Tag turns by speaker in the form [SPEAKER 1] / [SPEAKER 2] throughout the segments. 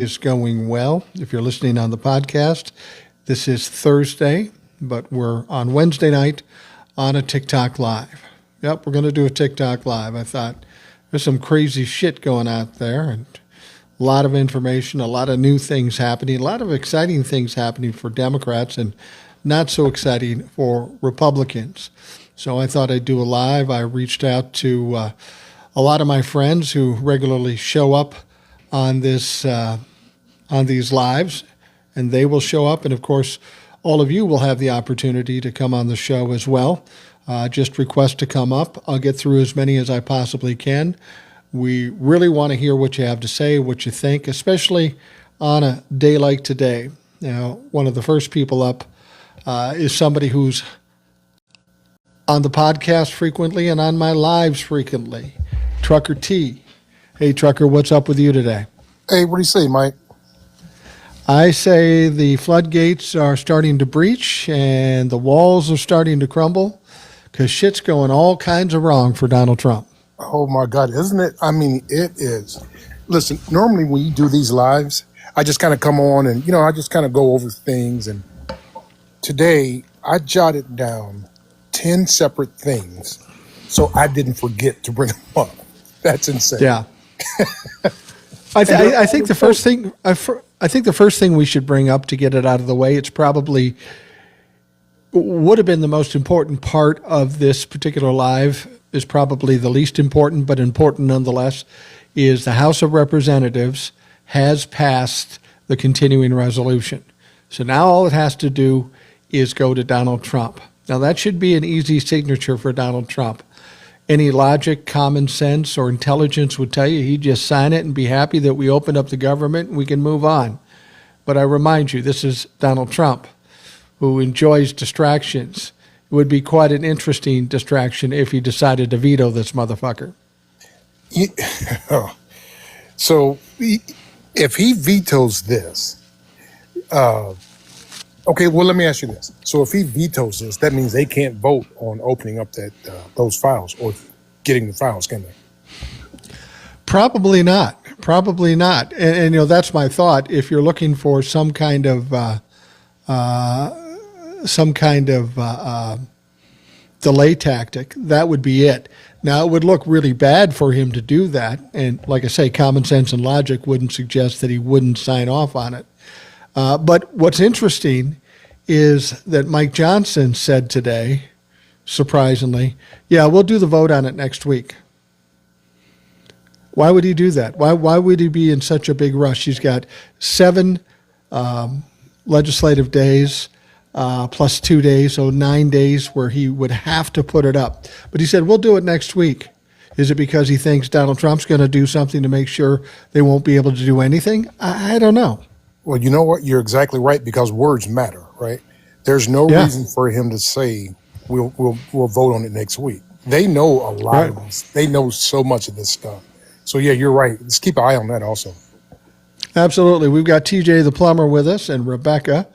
[SPEAKER 1] is going well. If you're listening on the podcast, this is Thursday, but we're on Wednesday night on a TikTok Live. Yep, we're going to do a TikTok Live. I thought there's some crazy shit going out there and a lot of information, a lot of new things happening, a lot of exciting things happening for Democrats and not so exciting for Republicans. So I thought I'd do a live. I reached out to a lot of my friends who regularly show up on this on these lives, and they will show up. And of course, all of you will have the opportunity to come on the show as well. Just request to come up. I'll get through as many as I possibly can. We really want to hear what you have to say, what you think, especially on a day like today. Now, one of the first people up is somebody who's on the podcast frequently and on my lives frequently, Trucker T. Hey, Trucker, what's up with you today?
[SPEAKER 2] Hey, what do you say, Mike?
[SPEAKER 1] I say the floodgates are starting to breach and the walls are starting to crumble because shit's going all kinds of wrong for Donald Trump.
[SPEAKER 2] Oh, my God, isn't it? I mean, it is. Listen, normally when you do these lives, I just kind of come on and, I just kind of go over things. And today, I jotted down 10 separate things so I didn't forget to bring them up. That's insane.
[SPEAKER 1] Yeah. I think the first thing I think the first thing we should bring up to get it out of the way, it's probably would have been the most important part of this particular live, is probably the least important, but important nonetheless, is the House of Representatives has passed the continuing resolution. So now all it has to do is go to Donald Trump. Now that should be an easy signature for Donald Trump. Any logic, common sense, or intelligence would tell you he'd just sign it and be happy that we opened up the government and we can move on. But I remind you, this is Donald Trump, who enjoys distractions. It would be quite an interesting distraction if he decided to veto this motherfucker.
[SPEAKER 2] So if he vetoes this, okay, well, let me ask you this. So if he vetoes this, that means they can't vote on opening up those files or getting the files, can they?
[SPEAKER 1] Probably not. Probably not. And that's my thought. If you're looking for some kind of delay tactic, that would be it. Now, it would look really bad for him to do that. And like I say, common sense and logic wouldn't suggest that he wouldn't sign off on it. But what's interesting is that Mike Johnson said today, surprisingly, yeah, we'll do the vote on it next week. Why would he do that? Why would he be in such a big rush? He's got 7 legislative days plus 2 days, so 9 days where he would have to put it up. But he said, we'll do it next week. Is it because he thinks Donald Trump's going to do something to make sure they won't be able to do anything? I don't know.
[SPEAKER 2] Well, you know what? You're exactly right, because words matter, right? There's no reason for him to say we'll vote on it next week. They know a lot of this. They know so much of this stuff. So yeah, you're right. Let's keep an eye on that also.
[SPEAKER 1] Absolutely. We've got TJ the plumber with us and Rebecca.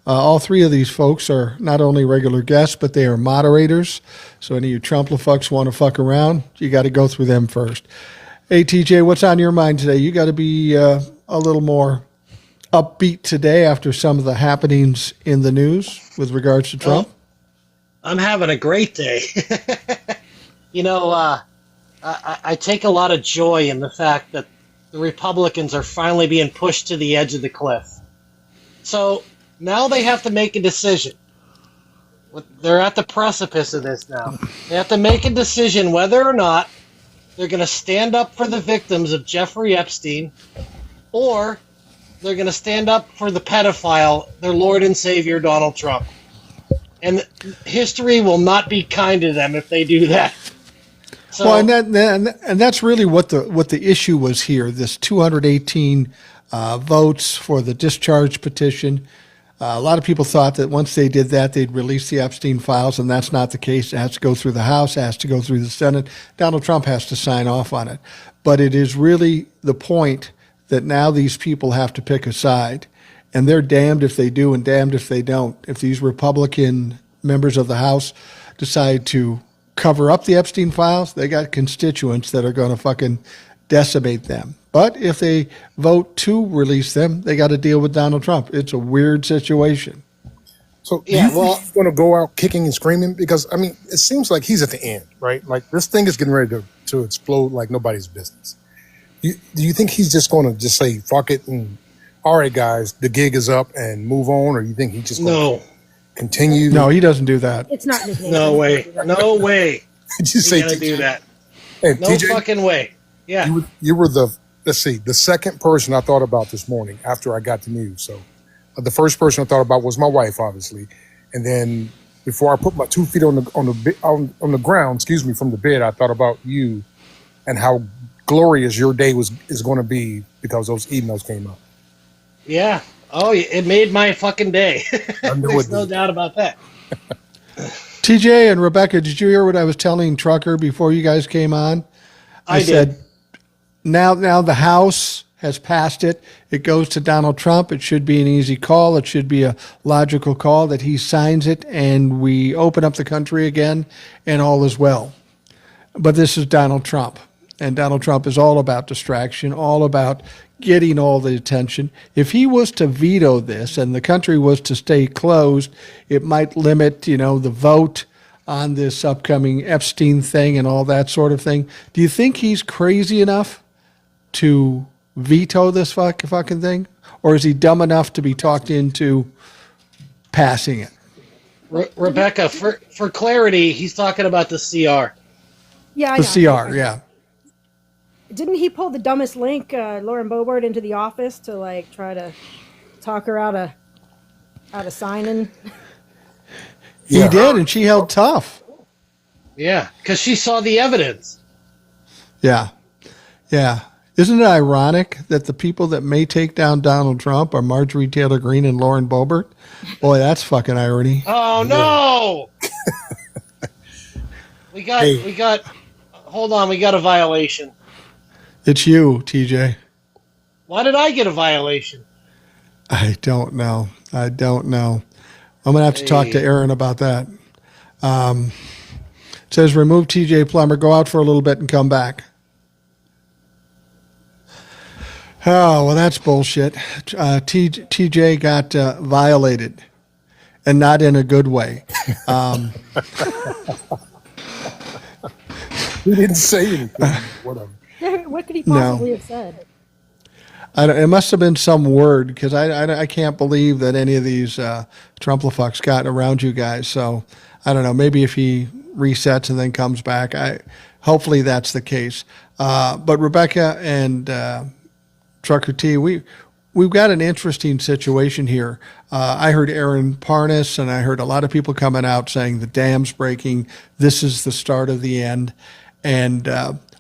[SPEAKER 1] All three of these folks are not only regular guests, but they are moderators. So any of you Trump-fucks want to fuck around, you got to go through them first. Hey, TJ, what's on your mind today? You got to be a little more upbeat today after some of the happenings in the news with regards to Trump.
[SPEAKER 3] I'm having a great day. I take a lot of joy in the fact that the Republicans are finally being pushed to the edge of the cliff. So now they have to make a decision. They're at the precipice of this now. They have to make a decision whether or not they're going to stand up for the victims of Jeffrey Epstein, or they're going to stand up for the pedophile, their Lord and Savior, Donald Trump. And history will not be kind to them if they do that. So,
[SPEAKER 1] well, and that's really what the issue was here. This 218 votes for the discharge petition. A lot of people thought that once they did that, they'd release the Epstein files, and that's not the case. It has to go through the House, it has to go through the Senate. Donald Trump has to sign off on it. But it is really the point that now these people have to pick a side, and they're damned if they do and damned if they don't. If these Republican members of the House decide to cover up the Epstein files, they got constituents that are going to fucking decimate them. But if they vote to release them, they got to deal with Donald Trump. It's a weird situation.
[SPEAKER 2] So do
[SPEAKER 3] Yeah,
[SPEAKER 2] you think
[SPEAKER 3] well,
[SPEAKER 2] he's going to go out kicking and screaming? Because I mean, it seems like he's at the end, right? Like this thing is getting ready to explode like nobody's business. Do you think he's just going to just say fuck it and all right, guys, the gig is up and move on, or you think he's just going to
[SPEAKER 3] no,
[SPEAKER 2] continue?
[SPEAKER 1] No, he doesn't do that.
[SPEAKER 4] It's not in his nature.
[SPEAKER 3] no way, no way.
[SPEAKER 2] Did you
[SPEAKER 3] He's
[SPEAKER 2] say
[SPEAKER 3] gonna
[SPEAKER 2] TJ?
[SPEAKER 3] do that.
[SPEAKER 2] Hey,
[SPEAKER 3] No
[SPEAKER 2] TJ,
[SPEAKER 3] fucking way. Yeah.
[SPEAKER 2] you were the let's see, the second person I thought about this morning after I got the news. So the first person I thought about was my wife, obviously, and then before I put my 2 feet on the ground, excuse me, from the bed, I thought about you and how glorious your day is going to be because those emails came up.
[SPEAKER 3] Yeah. Oh, it made my fucking day.
[SPEAKER 2] I knew
[SPEAKER 3] There's
[SPEAKER 2] it
[SPEAKER 3] no
[SPEAKER 2] did.
[SPEAKER 3] doubt about that.
[SPEAKER 1] TJ and Rebecca, did you hear what I was telling Trucker before you guys came on?
[SPEAKER 3] I did.
[SPEAKER 1] said, now the House has passed it. It goes to Donald Trump. It should be an easy call. It should be a logical call that he signs it and we open up the country again and all is well. But this is Donald Trump. And Donald Trump is all about distraction, all about getting all the attention. If he was to veto this and the country was to stay closed, it might limit, the vote on this upcoming Epstein thing and all that sort of thing. Do you think he's crazy enough to veto this fucking thing? Or is he dumb enough to be talked into passing it?
[SPEAKER 3] Rebecca, for clarity, he's talking about the CR.
[SPEAKER 4] Yeah, I
[SPEAKER 1] The
[SPEAKER 4] know.
[SPEAKER 1] CR, yeah.
[SPEAKER 4] Didn't he pull the dumbest link, Lauren Boebert, into the office to like try to talk her out of signing?
[SPEAKER 1] He did, and she held tough.
[SPEAKER 3] Yeah, because she saw the evidence.
[SPEAKER 1] Yeah. Yeah. Isn't it ironic that the people that may take down Donald Trump are Marjorie Taylor Greene and Lauren Boebert? Boy, that's fucking irony.
[SPEAKER 3] Oh no! we got. Hold on, we got a violation.
[SPEAKER 1] It's you, TJ.
[SPEAKER 3] Why did I get a violation?
[SPEAKER 1] I don't know. I'm going to have to talk to Aaron about that. It says remove TJ Plummer, go out for a little bit and come back. Oh, well, that's bullshit. TJ got violated, and not in a good way.
[SPEAKER 2] He didn't say anything. Whatever.
[SPEAKER 4] What could he possibly have said?
[SPEAKER 1] It must have been some word because I can't believe that any of these Trumplafucks got around you guys. So I don't know. Maybe if he resets and then comes back, hopefully that's the case. But Rebecca and Trucker T, we've got an interesting situation here. I heard Aaron Parnas and I heard a lot of people coming out saying the dam's breaking. This is the start of the end. And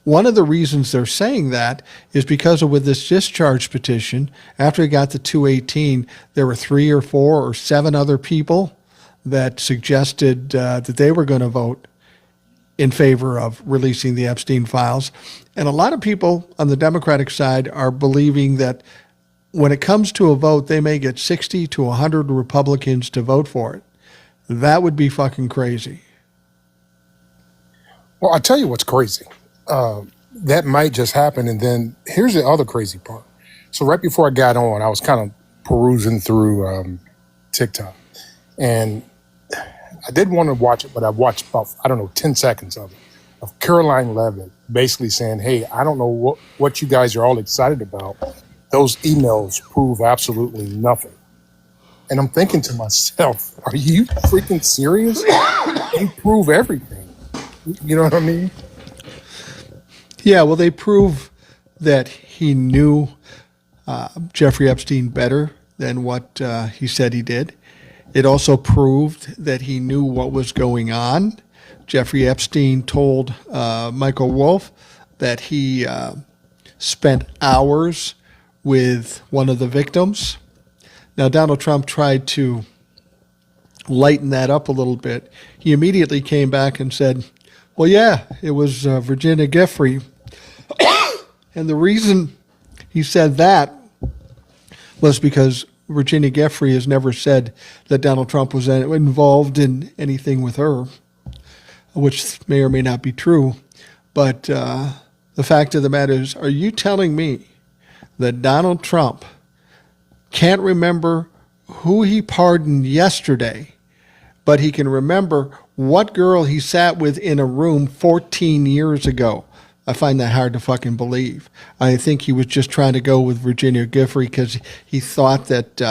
[SPEAKER 1] one of the reasons they're saying that is because with this discharge petition, after he got the 218, there were 3 or 4 or 7 other people that suggested that they were going to vote in favor of releasing the Epstein files. And a lot of people on the Democratic side are believing that when it comes to a vote, they may get 60 to 100 Republicans to vote for it. That would be fucking crazy.
[SPEAKER 2] Well, I'll tell you what's crazy. That might just happen. And then here's the other crazy part. So right before I got on, I was kind of perusing through TikTok. And I did want to watch it, but I watched about, 10 seconds of it. Of Caroline Levitt basically saying, hey, I don't know what you guys are all excited about. Those emails prove absolutely nothing. And I'm thinking to myself, are you freaking serious? They prove everything. You know what I mean?
[SPEAKER 1] Yeah, well, they prove that he knew Jeffrey Epstein better than what he said he did. It also proved that he knew what was going on. Jeffrey Epstein told Michael Wolff that he spent hours with one of the victims. Now, Donald Trump tried to lighten that up a little bit. He immediately came back and said, well, yeah, it was Virginia Giuffre. And the reason he said that was because Virginia Giuffre has never said that Donald Trump was involved in anything with her, which may or may not be true. But the fact of the matter is, are you telling me that Donald Trump can't remember who he pardoned yesterday, but he can remember what girl he sat with in a room 14 years ago. I find that hard to fucking believe. I think he was just trying to go with Virginia Giuffre because he thought that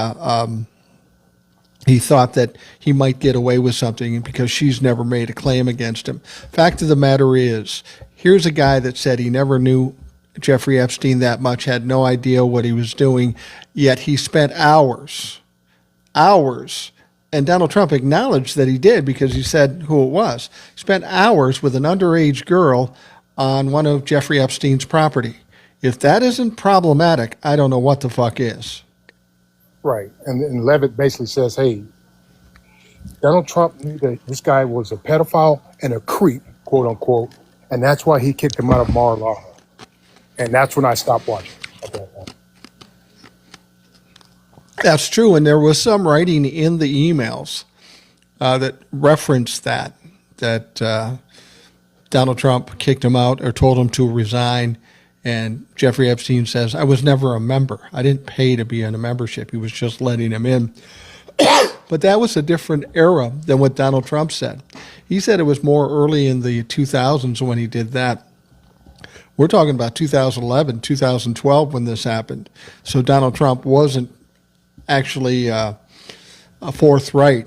[SPEAKER 1] he might get away with something because she's never made a claim against him. Fact of the matter is, here's a guy that said he never knew Jeffrey Epstein that much, had no idea what he was doing, yet he spent hours, and Donald Trump acknowledged that he did because he said who it was. He spent hours with an underage girl on one of Jeffrey Epstein's property. If that isn't problematic, I don't know what the fuck is.
[SPEAKER 2] Right. And Levitt basically says, hey, Donald Trump knew that this guy was a pedophile and a creep, quote unquote, and that's why he kicked him out of Mar-a-Lago. And that's when I stopped watching at that point.
[SPEAKER 1] That's true, and there was some writing in the emails that referenced that Donald Trump kicked him out or told him to resign, and Jeffrey Epstein says, I was never a member. I didn't pay to be in a membership. He was just letting him in. But that was a different era than what Donald Trump said. He said it was more early in the 2000s when he did that. We're talking about 2011, 2012 when this happened. So Donald Trump wasn't actually forthright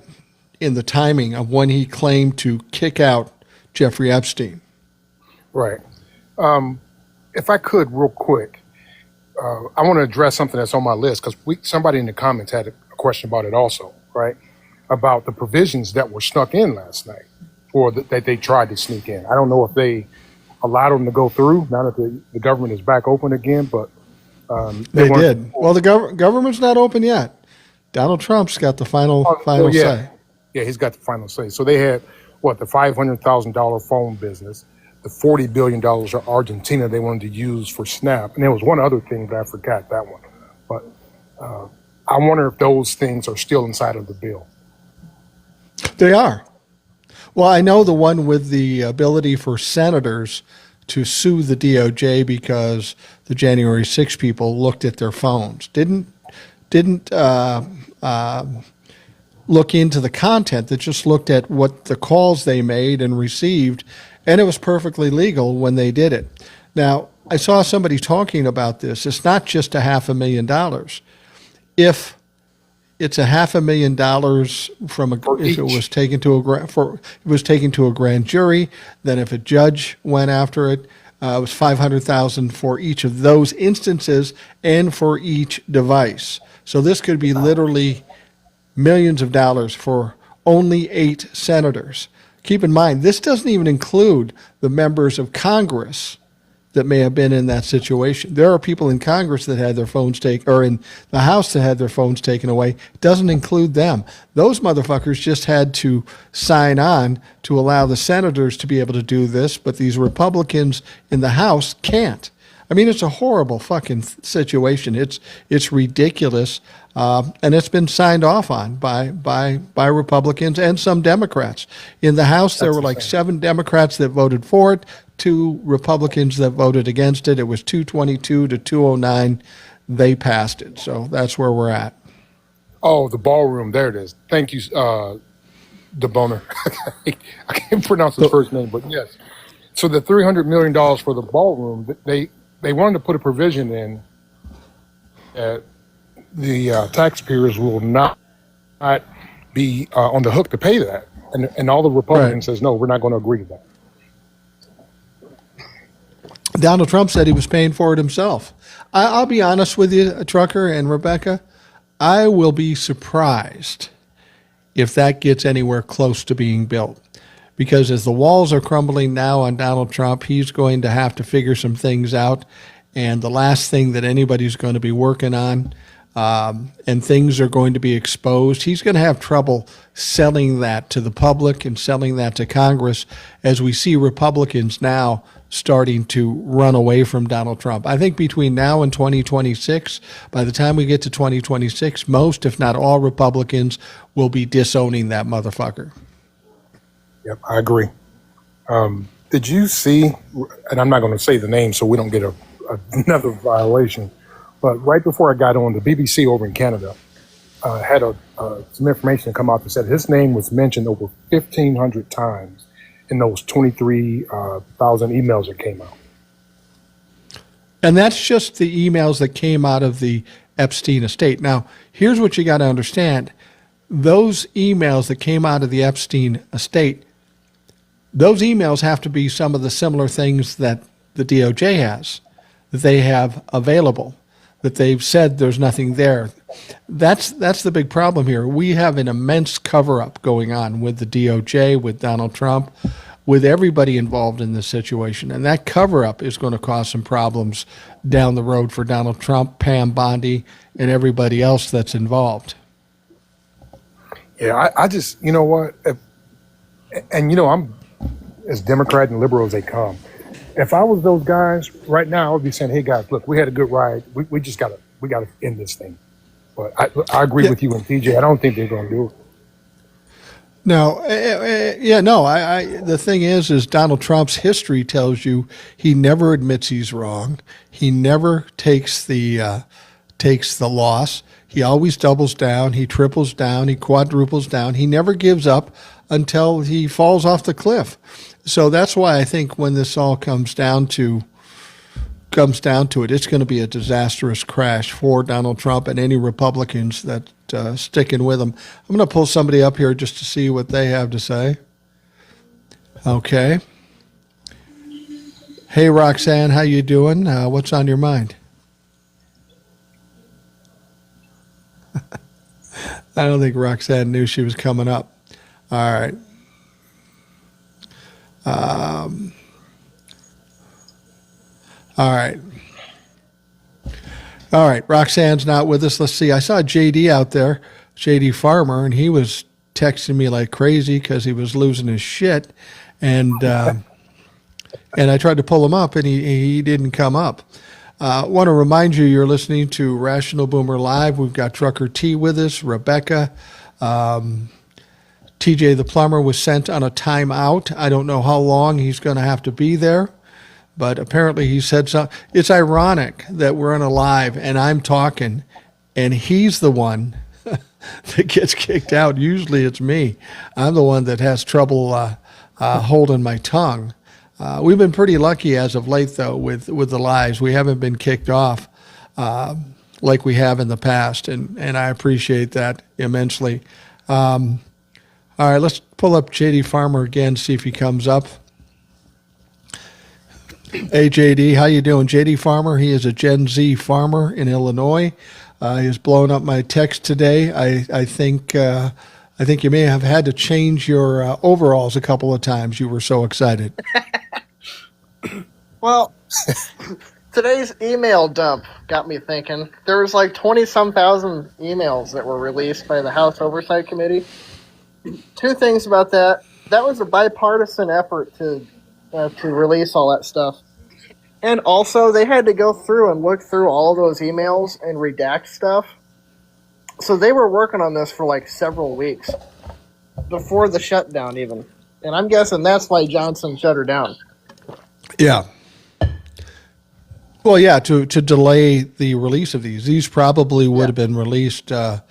[SPEAKER 1] in the timing of when he claimed to kick out Jeffrey Epstein.
[SPEAKER 2] Right. If I could, real quick, I want to address something that's on my list because somebody in the comments had a question about it also, right? About the provisions that were snuck in last night or that they tried to sneak in. I don't know if they allowed them to go through now that the government is back open again, but
[SPEAKER 1] they did. Well, the government's not open yet. Donald Trump's got the final say.
[SPEAKER 2] Yeah, he's got the final say. So they had, the $500,000 phone business, the $40 billion of Argentina they wanted to use for SNAP. And there was one other thing that I forgot, that one. But I wonder if those things are still inside of the bill.
[SPEAKER 1] They are. Well, I know the one with the ability for senators to sue the DOJ because the January 6 people looked at their phones. Didn't look into the content, that just looked at what the calls they made and received, and it was perfectly legal when they did it. Now, I saw somebody talking about this. It's not just $500,000. If it's $500,000 from if it was taken to a grand jury, then if a judge went after it, it was $500,000 for each of those instances and for each device. So this could be literally millions of dollars for only 8 senators. Keep in mind, this doesn't even include the members of Congress that may have been in that situation. There are people in Congress that had their phones taken, or in the House that had their phones taken away. It doesn't include them. Those motherfuckers just had to sign on to allow the senators to be able to do this, but these Republicans in the House can't. I mean, it's a horrible fucking situation. It's ridiculous, and it's been signed off on by Republicans and some Democrats. In the House, there were like 7 Democrats that voted for it, 2 Republicans that voted against it. It was 222 to 209. They passed it. So that's where we're at.
[SPEAKER 2] Oh, the ballroom. There it is. Thank you, DeBoner. I can't pronounce his first name, but yes. So the $300 million for the ballroom, they wanted to put a provision in that the taxpayers will not be on the hook to pay that. And all the Republicans says, no, we're not going to agree to that.
[SPEAKER 1] Donald Trump said he was paying for it himself. I'll be honest with you, Trucker and Rebecca, I will be surprised if that gets anywhere close to being built. Because as the walls are crumbling now on Donald Trump, he's going to have to figure some things out. And the last thing that anybody's going to be working on, and things are going to be exposed, he's going to have trouble selling that to the public and selling that to Congress as we see Republicans now starting to run away from Donald Trump. I think between now and 2026, by the time we get to 2026, most, if not all, Republicans will be disowning that motherfucker.
[SPEAKER 2] Yep, I agree. Did you see, and I'm not going to say the name so we don't get another violation, But right before I got on, the BBC over in Canada had some information come out that said his name was mentioned over 1,500 times in those 23,000 emails that came out.
[SPEAKER 1] And that's just the emails that came out of the Epstein estate. Now, here's what you got to understand. Those emails that came out of the Epstein estate, those emails have to be some of the similar things that the DOJ has, that they have available, that they've said there's nothing there. That's the big problem here. We have an immense cover-up going on with the DOJ, with Donald Trump, with everybody involved in this situation. And that cover-up is going to cause some problems down the road for Donald Trump, Pam Bondi, and everybody else that's involved.
[SPEAKER 2] Yeah, I just, you know what, I'm as Democrat and liberal as they come. If I was those guys right now, I would be saying, "Hey guys, look, we had a good ride. We just gotta end this thing." But I agree with you and PJ. I don't think they're going to do it.
[SPEAKER 1] No, the thing is Donald Trump's history tells you he never admits he's wrong. He never takes the loss. He always doubles down. He triples down. He quadruples down. He never gives up until he falls off the cliff. So that's why I think when this all comes down to it, it's going to be a disastrous crash for Donald Trump and any Republicans that sticking with him. I'm going to pull somebody up here just to see what they have to say. Okay. Hey, Roxanne, how you doing? What's on your mind? I don't think Roxanne knew she was coming up. All right. All right. Roxanne's not with us. Let's see. I saw JD out there, JD Farmer, and he was texting me like crazy because he was losing his shit. And I tried to pull him up, and he didn't come up. I want to remind you, you're listening to Rational Boomer Live. We've got Trucker T with us, Rebecca. TJ the plumber was sent on a timeout. I don't know how long he's going to have to be there, but apparently he said something. It's ironic that we're on a live and I'm talking and he's the one that gets kicked out. Usually it's me. I'm the one that has trouble holding my tongue. We've been pretty lucky as of late, though, with the lives. We haven't been kicked off like we have in the past, and I appreciate that immensely. All right, let's pull up JD Farmer again, see if he comes up. Hey, JD, how you doing? JD Farmer, he is a Gen Z farmer in Illinois. He's blown up my text today. I think you may have had to change your overalls a couple of times. You were so excited.
[SPEAKER 5] Well, today's email dump got me thinking. There was like 20-some thousand emails that were released by the House Oversight Committee. Two things about that. That was a bipartisan effort to release all that stuff. And also, they had to go through and look through all those emails and redact stuff. So they were working on this for like several weeks before the shutdown even. And I'm guessing that's why Johnson shut her down.
[SPEAKER 1] Yeah. Well, yeah, to delay the release of these. These probably would have been released a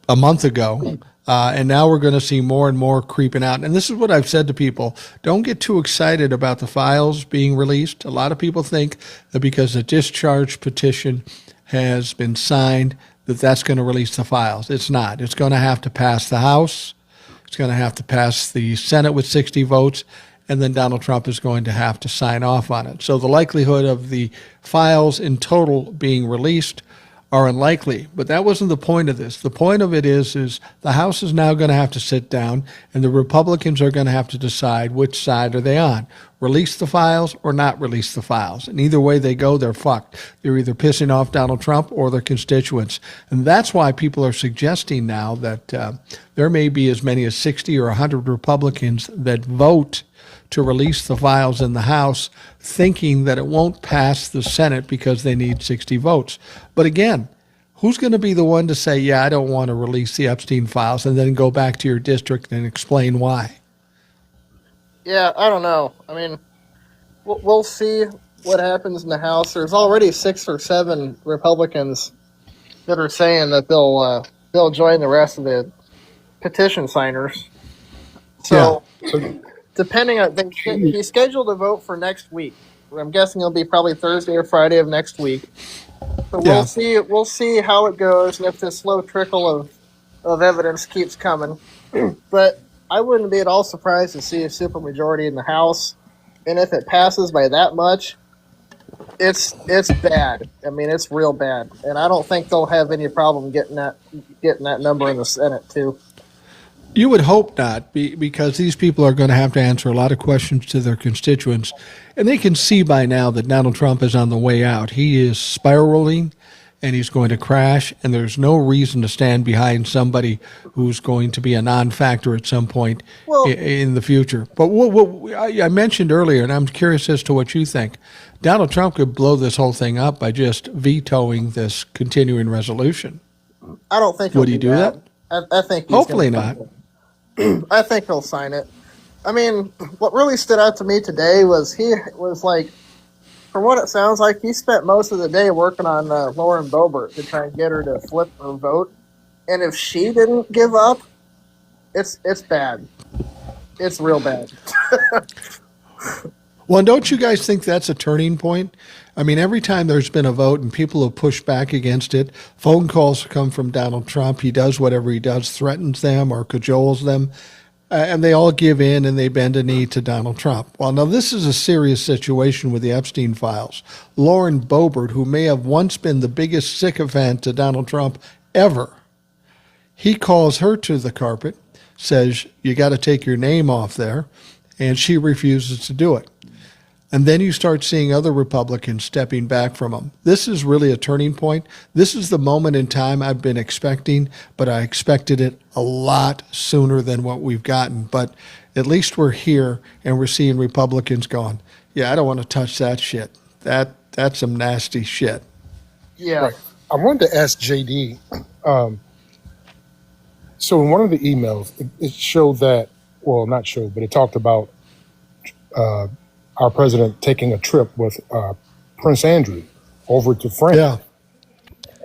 [SPEAKER 1] month ago. And now we're going to see more and more creeping out. And this is what I've said to people. Don't get too excited about the files being released. A lot of people think that because the discharge petition has been signed, that's going to release the files. It's not. It's going to have to pass the House. It's going to have to pass the Senate with 60 votes. And then Donald Trump is going to have to sign off on it. So the likelihood of the files in total being released are unlikely. But that wasn't the point of this. The point of it is the House is now going to have to sit down and the Republicans are going to have to decide which side are they on. Release the files or not release the files. And either way they go, they're fucked. They're either pissing off Donald Trump or their constituents. And that's why people are suggesting now that there may be as many as 60 or 100 Republicans that vote to release the files in the House, thinking that it won't pass the Senate because they need 60 votes. But again, who's going to be the one to say, yeah, I don't want to release the Epstein files, and then go back to your district and explain why?
[SPEAKER 5] Yeah, I don't know. I mean, we'll see what happens in the House, there's already 6 or 7 Republicans that are saying that they'll join the rest of the petition signers. So, depending on he's scheduled to vote for next week. I'm guessing it'll be probably Thursday or Friday of next week. So
[SPEAKER 1] Yeah.
[SPEAKER 5] we'll see how it goes and if this slow trickle of evidence keeps coming. But I wouldn't be at all surprised to see a supermajority in the House, and if it passes by that much, it's bad. I mean, it's real bad, and I don't think they'll have any problem getting that number in the Senate too.
[SPEAKER 1] You would hope not, because these people are going to have to answer a lot of questions to their constituents, and they can see by now that Donald Trump is on the way out. He is spiraling, and he's going to crash, and there's no reason to stand behind somebody who's going to be a non-factor at some point in the future. But what I mentioned earlier, and I'm curious as to what you think, Donald Trump could blow this whole thing up by just vetoing this continuing resolution.
[SPEAKER 5] I don't think.
[SPEAKER 1] Would he do that?
[SPEAKER 5] I think.
[SPEAKER 1] Hopefully not.
[SPEAKER 5] I think he'll sign it. I mean, what really stood out to me today was he was like, from what it sounds like, he spent most of the day working on Lauren Boebert to try and get her to flip her vote. And if she didn't give up, it's bad. It's real bad.
[SPEAKER 1] Well, don't you guys think that's a turning point? I mean, every time there's been a vote and people have pushed back against it, phone calls come from Donald Trump. He does whatever he does, threatens them or cajoles them, and they all give in and they bend a knee to Donald Trump. Well, now this is a serious situation with the Epstein files. Lauren Boebert, who may have once been the biggest sycophant to Donald Trump ever, he calls her to the carpet, says, you got to take your name off there, and she refuses to do it. And then you start seeing other Republicans stepping back from him. This is really a turning point. This is the moment in time I've been expecting, but I expected it a lot sooner than what we've gotten. But at least we're here and we're seeing Republicans going, yeah, I don't want to touch that shit. That's some nasty shit.
[SPEAKER 5] Yeah.
[SPEAKER 2] Right. I wanted to ask JD. So in one of the emails, it showed that, well, not showed, but it talked about our president taking a trip with Prince Andrew over to France.
[SPEAKER 1] Yeah.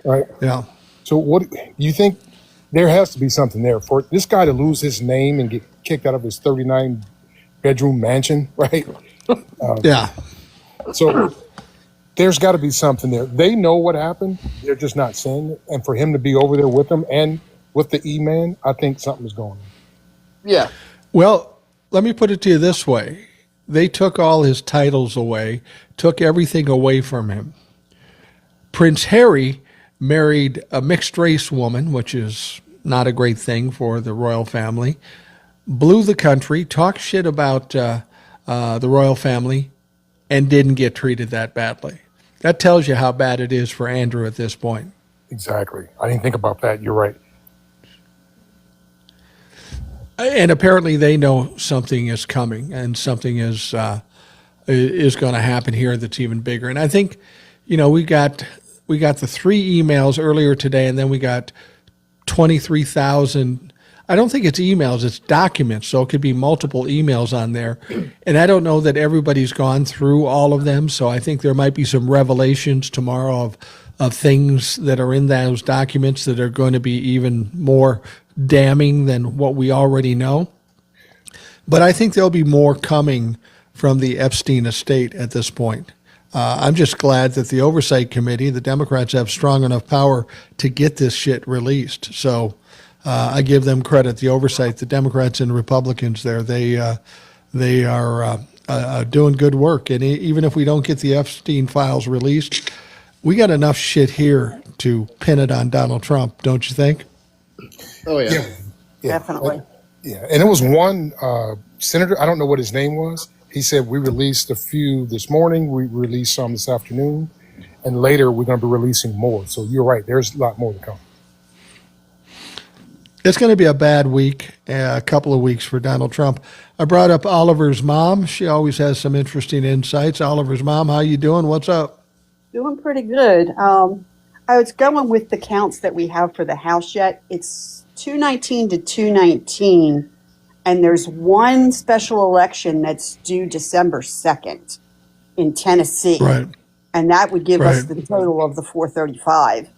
[SPEAKER 2] Right.
[SPEAKER 1] Yeah.
[SPEAKER 2] So what you think? There has to be something there for this guy to lose his name and get kicked out of his 39-bedroom mansion, right?
[SPEAKER 1] Yeah.
[SPEAKER 2] So there's got to be something there. They know what happened. They're just not saying it. And for him to be over there with them and with the E-Man, I think something's going on.
[SPEAKER 5] Yeah.
[SPEAKER 1] Well, let me put it to you this way. They took all his titles away, took everything away from him. Prince Harry married a mixed-race woman, which is not a great thing for the royal family, blew the country, talked shit about the royal family, and didn't get treated that badly. That tells you how bad it is for Andrew at this point.
[SPEAKER 2] Exactly. I didn't think about that. You're right.
[SPEAKER 1] And apparently they know something is coming and something is going to happen here that's even bigger. And I think, we got the 3 emails earlier today, and then we got 23,000. I don't think it's emails, it's documents. So it could be multiple emails on there. And I don't know that everybody's gone through all of them. So I think there might be some revelations tomorrow of things that are in those documents that are going to be even more damning than what we already know. But I think there'll be more coming from the Epstein estate at this point. I'm just glad that the Oversight Committee, the Democrats, have strong enough power to get this shit released. So I give them credit, the Oversight, the Democrats and Republicans there. They are doing good work. And even if we don't get the Epstein files released, we got enough shit here to pin it on Donald Trump, don't you think?
[SPEAKER 5] Oh yeah.
[SPEAKER 2] Yeah.
[SPEAKER 6] Definitely.
[SPEAKER 2] Yeah. And it was one senator, I don't know what his name was. He said, we released a few this morning. We released some this afternoon. And later we're going to be releasing more. So you're right. There's a lot more to come.
[SPEAKER 1] It's going to be a bad week, a couple of weeks for Donald Trump. I brought up Oliver's mom. She always has some interesting insights. Oliver's mom, how you doing? What's up?
[SPEAKER 6] Doing pretty good. I was going with the counts that we have for the House yet. It's 219 to 219, and there's one special election that's due December 2nd. in Tennessee.
[SPEAKER 1] Right.
[SPEAKER 6] And that would give us
[SPEAKER 1] Right.
[SPEAKER 6] the total of the 435.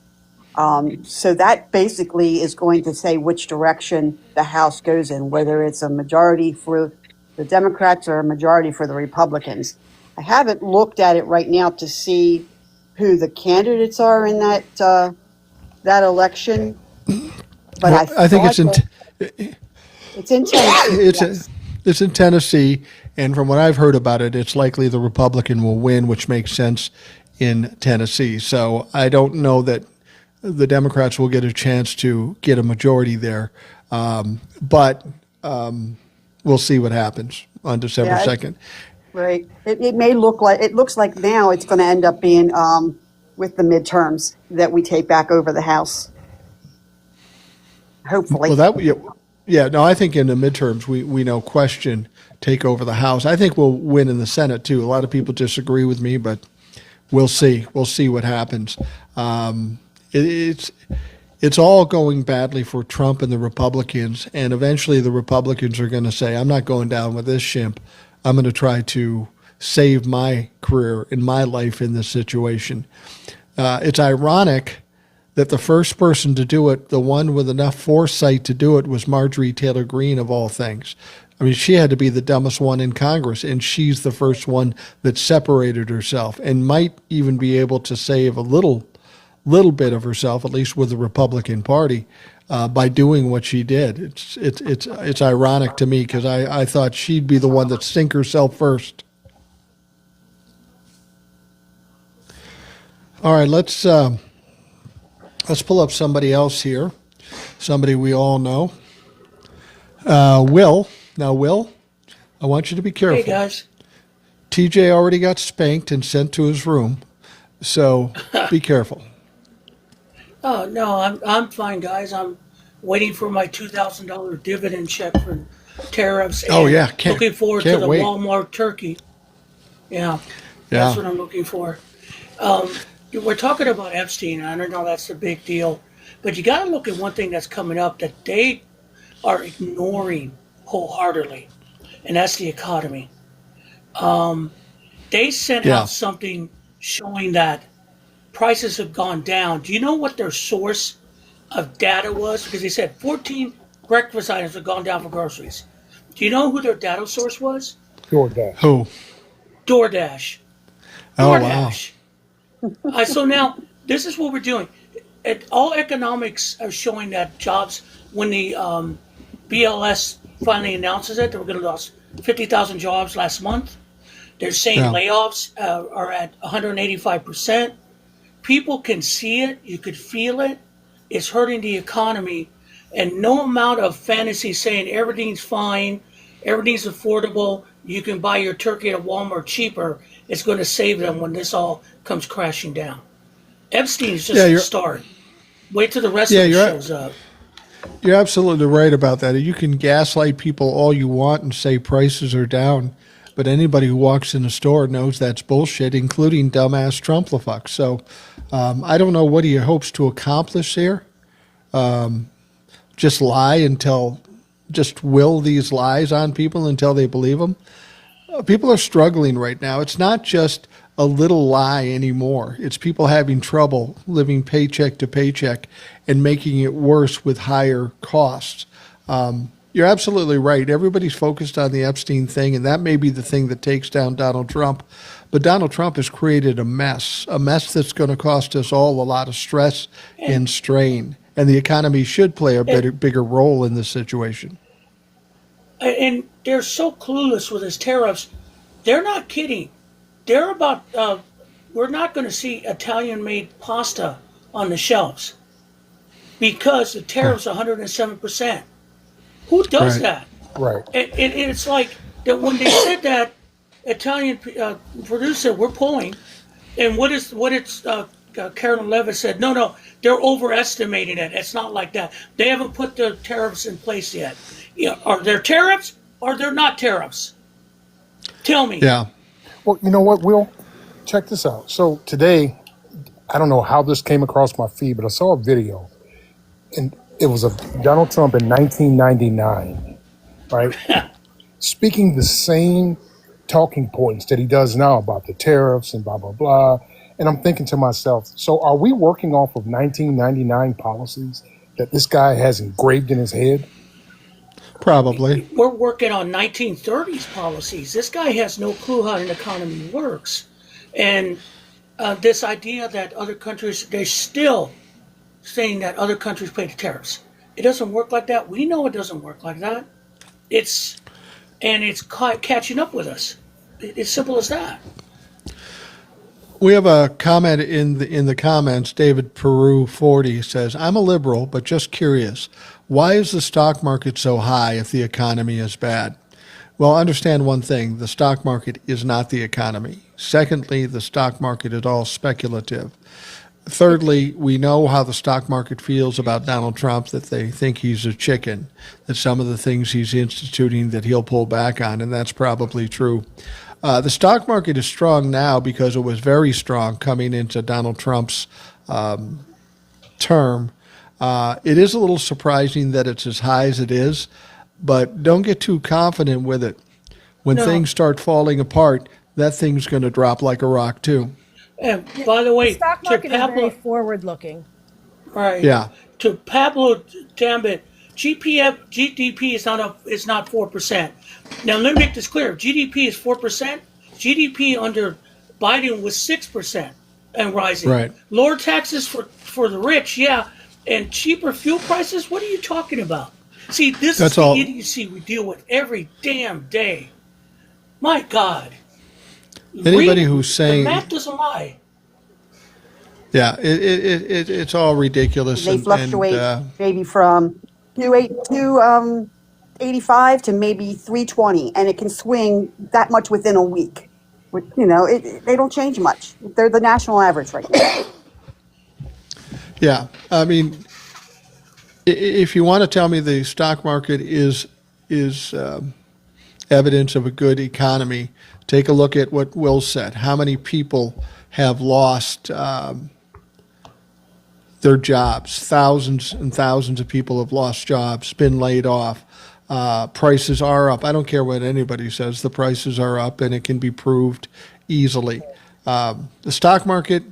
[SPEAKER 6] So that basically is going to say which direction the House goes in, whether it's a majority for the Democrats or a majority for the Republicans. I haven't looked at it right now to see who the candidates are in that election, but
[SPEAKER 1] Well, I think it's
[SPEAKER 6] thought that it's in Tennessee.
[SPEAKER 1] it's
[SPEAKER 6] Yes.
[SPEAKER 1] it's in Tennessee, and from what I've heard about it, it's likely the Republican will win, which makes sense in Tennessee. So I don't know that the Democrats will get a chance to get a majority there, but we'll see what happens on December
[SPEAKER 6] Yeah,
[SPEAKER 1] 2nd.
[SPEAKER 6] right. It may look like it looks like now it's going to end up being with the midterms that we take back over the House. Hopefully.
[SPEAKER 1] Well, yeah, no, I think in the midterms, we no question take over the House. I think we'll win in the Senate too. A lot of people disagree with me, but we'll see. We'll see what happens. It's all going badly for Trump and the Republicans, and eventually the Republicans are going to say, "I'm not going down with this shimp. I'm going to try to save my career and my life in this situation." It's ironic that the first person to do it, the one with enough foresight to do it, was Marjorie Taylor Greene, of all things. I mean, she had to be the dumbest one in Congress, and she's the first one that separated herself and might even be able to save a little bit of herself, at least with the Republican Party, by doing what she did. It's ironic to me because I thought she'd be the one that sink herself first. All right, let's pull up somebody else here, somebody we all know. Will. Now, Will, I want you to be careful.
[SPEAKER 7] Hey guys.
[SPEAKER 1] TJ already got spanked and sent to his room, so be careful.
[SPEAKER 7] Oh no, I'm fine, guys. I'm waiting for my $2,000 dividend check for tariffs.
[SPEAKER 1] Oh,
[SPEAKER 7] and
[SPEAKER 1] yeah,
[SPEAKER 7] looking forward to
[SPEAKER 1] can't
[SPEAKER 7] the
[SPEAKER 1] wait.
[SPEAKER 7] Walmart turkey. Yeah,
[SPEAKER 1] Yeah.
[SPEAKER 7] that's what I'm looking for. We're talking about Epstein, and I don't know that's a big deal, but you got to look at one thing that's coming up that they are ignoring wholeheartedly, and that's the economy. They sent
[SPEAKER 1] Yeah.
[SPEAKER 7] out something showing that prices have gone down. Do you know what their source of data was? Because they said 14 breakfast items have gone down for groceries. Do you know who their data source was?
[SPEAKER 2] DoorDash.
[SPEAKER 1] Who?
[SPEAKER 7] DoorDash.
[SPEAKER 1] Oh, wow.
[SPEAKER 7] DoorDash. So now this is what we're doing. All economics are showing that jobs, when the BLS finally announces it, they were going to lose 50,000 jobs last month. They're saying
[SPEAKER 1] Yeah.
[SPEAKER 7] layoffs are at 185%. People can see it. You could feel it. It's hurting the economy. And no amount of fantasy saying everything's fine, everything's affordable, you can buy your turkey at Walmart cheaper, it's going to save them when this all comes crashing down. Epstein's just
[SPEAKER 1] Yeah,
[SPEAKER 7] the start. Wait till the rest
[SPEAKER 1] Yeah,
[SPEAKER 7] of it
[SPEAKER 1] you're-
[SPEAKER 7] shows up.
[SPEAKER 1] You're absolutely right about that. You can gaslight people all you want and say prices are down, but anybody who walks in a store knows that's bullshit, including dumbass Trump-la-fuck. So I don't know what he hopes to accomplish here. Just lie until, just will these lies on people until they believe them. People are struggling right now. It's not just a little lie anymore. It's people having trouble living paycheck to paycheck and making it worse with higher costs. You're absolutely right. Everybody's focused on the Epstein thing, and that may be the thing that takes down Donald Trump. But Donald Trump has created a mess that's going to cost us all a lot of stress and strain. And the economy should play a bigger role in this situation.
[SPEAKER 7] And they're so clueless with his tariffs. They're not kidding. They're about, we're not going to see Italian-made pasta on the shelves because the tariff's 107%. Who does
[SPEAKER 1] Right.
[SPEAKER 7] that?
[SPEAKER 2] Right.
[SPEAKER 7] And it's like that when they said that, Italian producer, we're pulling, and what it's Carolyn Levitt said, no, they're overestimating it. It's not like that. They haven't put the tariffs in place yet. Yeah, are there tariffs or they're not tariffs? Tell me.
[SPEAKER 1] Yeah.
[SPEAKER 2] Well, you know what, Will? Check this out. So today, I don't know how this came across my feed, but I saw a video, and it was of Donald Trump in 1999, right? Speaking the same talking points that he does now about the tariffs and blah, blah, blah. And I'm thinking to myself, so are we working off of 1999 policies that this guy has engraved in his head?
[SPEAKER 1] Probably.
[SPEAKER 7] We're working on 1930s policies. This guy has no clue how an economy works. And this idea that other countries, they're still saying that other countries pay the tariffs. It doesn't work like that. We know it doesn't work like that. It's catching up with us. It's simple as that.
[SPEAKER 1] We have a comment in the comments. David Peru 40 says, "I'm a liberal, but just curious. Why is the stock market so high if the economy is bad?" Well, understand one thing: the stock market is not the economy. Secondly, the stock market is all speculative. Thirdly, we know how the stock market feels about Donald Trump, that they think he's a chicken, that some of the things he's instituting that he'll pull back on, and that's probably true. The stock market is strong now because it was very strong coming into Donald Trump's term. It is a little surprising that it's as high as it is, but don't get too confident with it. When
[SPEAKER 7] No.
[SPEAKER 1] things start falling apart, that thing's going to drop like a rock too.
[SPEAKER 7] And by the way,
[SPEAKER 4] The stock
[SPEAKER 7] to
[SPEAKER 4] market is very
[SPEAKER 7] Pablo,
[SPEAKER 4] forward looking.
[SPEAKER 7] right?
[SPEAKER 1] Yeah.
[SPEAKER 7] To Pablo Tambit, GDP is not 4%. Now let me make this clear: GDP is 4%. GDP under Biden was 6% and rising.
[SPEAKER 1] Right.
[SPEAKER 7] Lower taxes for the rich, yeah, and cheaper fuel prices. What are you talking about? See, this
[SPEAKER 1] That's
[SPEAKER 7] is the
[SPEAKER 1] all.
[SPEAKER 7] idiocy we deal with every damn day. My God.
[SPEAKER 1] Anybody
[SPEAKER 7] Read-
[SPEAKER 1] who's saying,
[SPEAKER 7] the math doesn't lie.
[SPEAKER 1] yeah, it's all ridiculous.
[SPEAKER 6] They fluctuate maybe from 285 to maybe 320, and it can swing that much within a week. They don't change much. They're the national average right now.
[SPEAKER 1] Yeah, I mean, if you want to tell me the stock market is evidence of a good economy, take a look at what Will said. How many people have lost their jobs? Thousands and thousands of people have lost jobs, been laid off. Prices are up. I don't care what anybody says. The prices are up, and it can be proved easily. The stock market,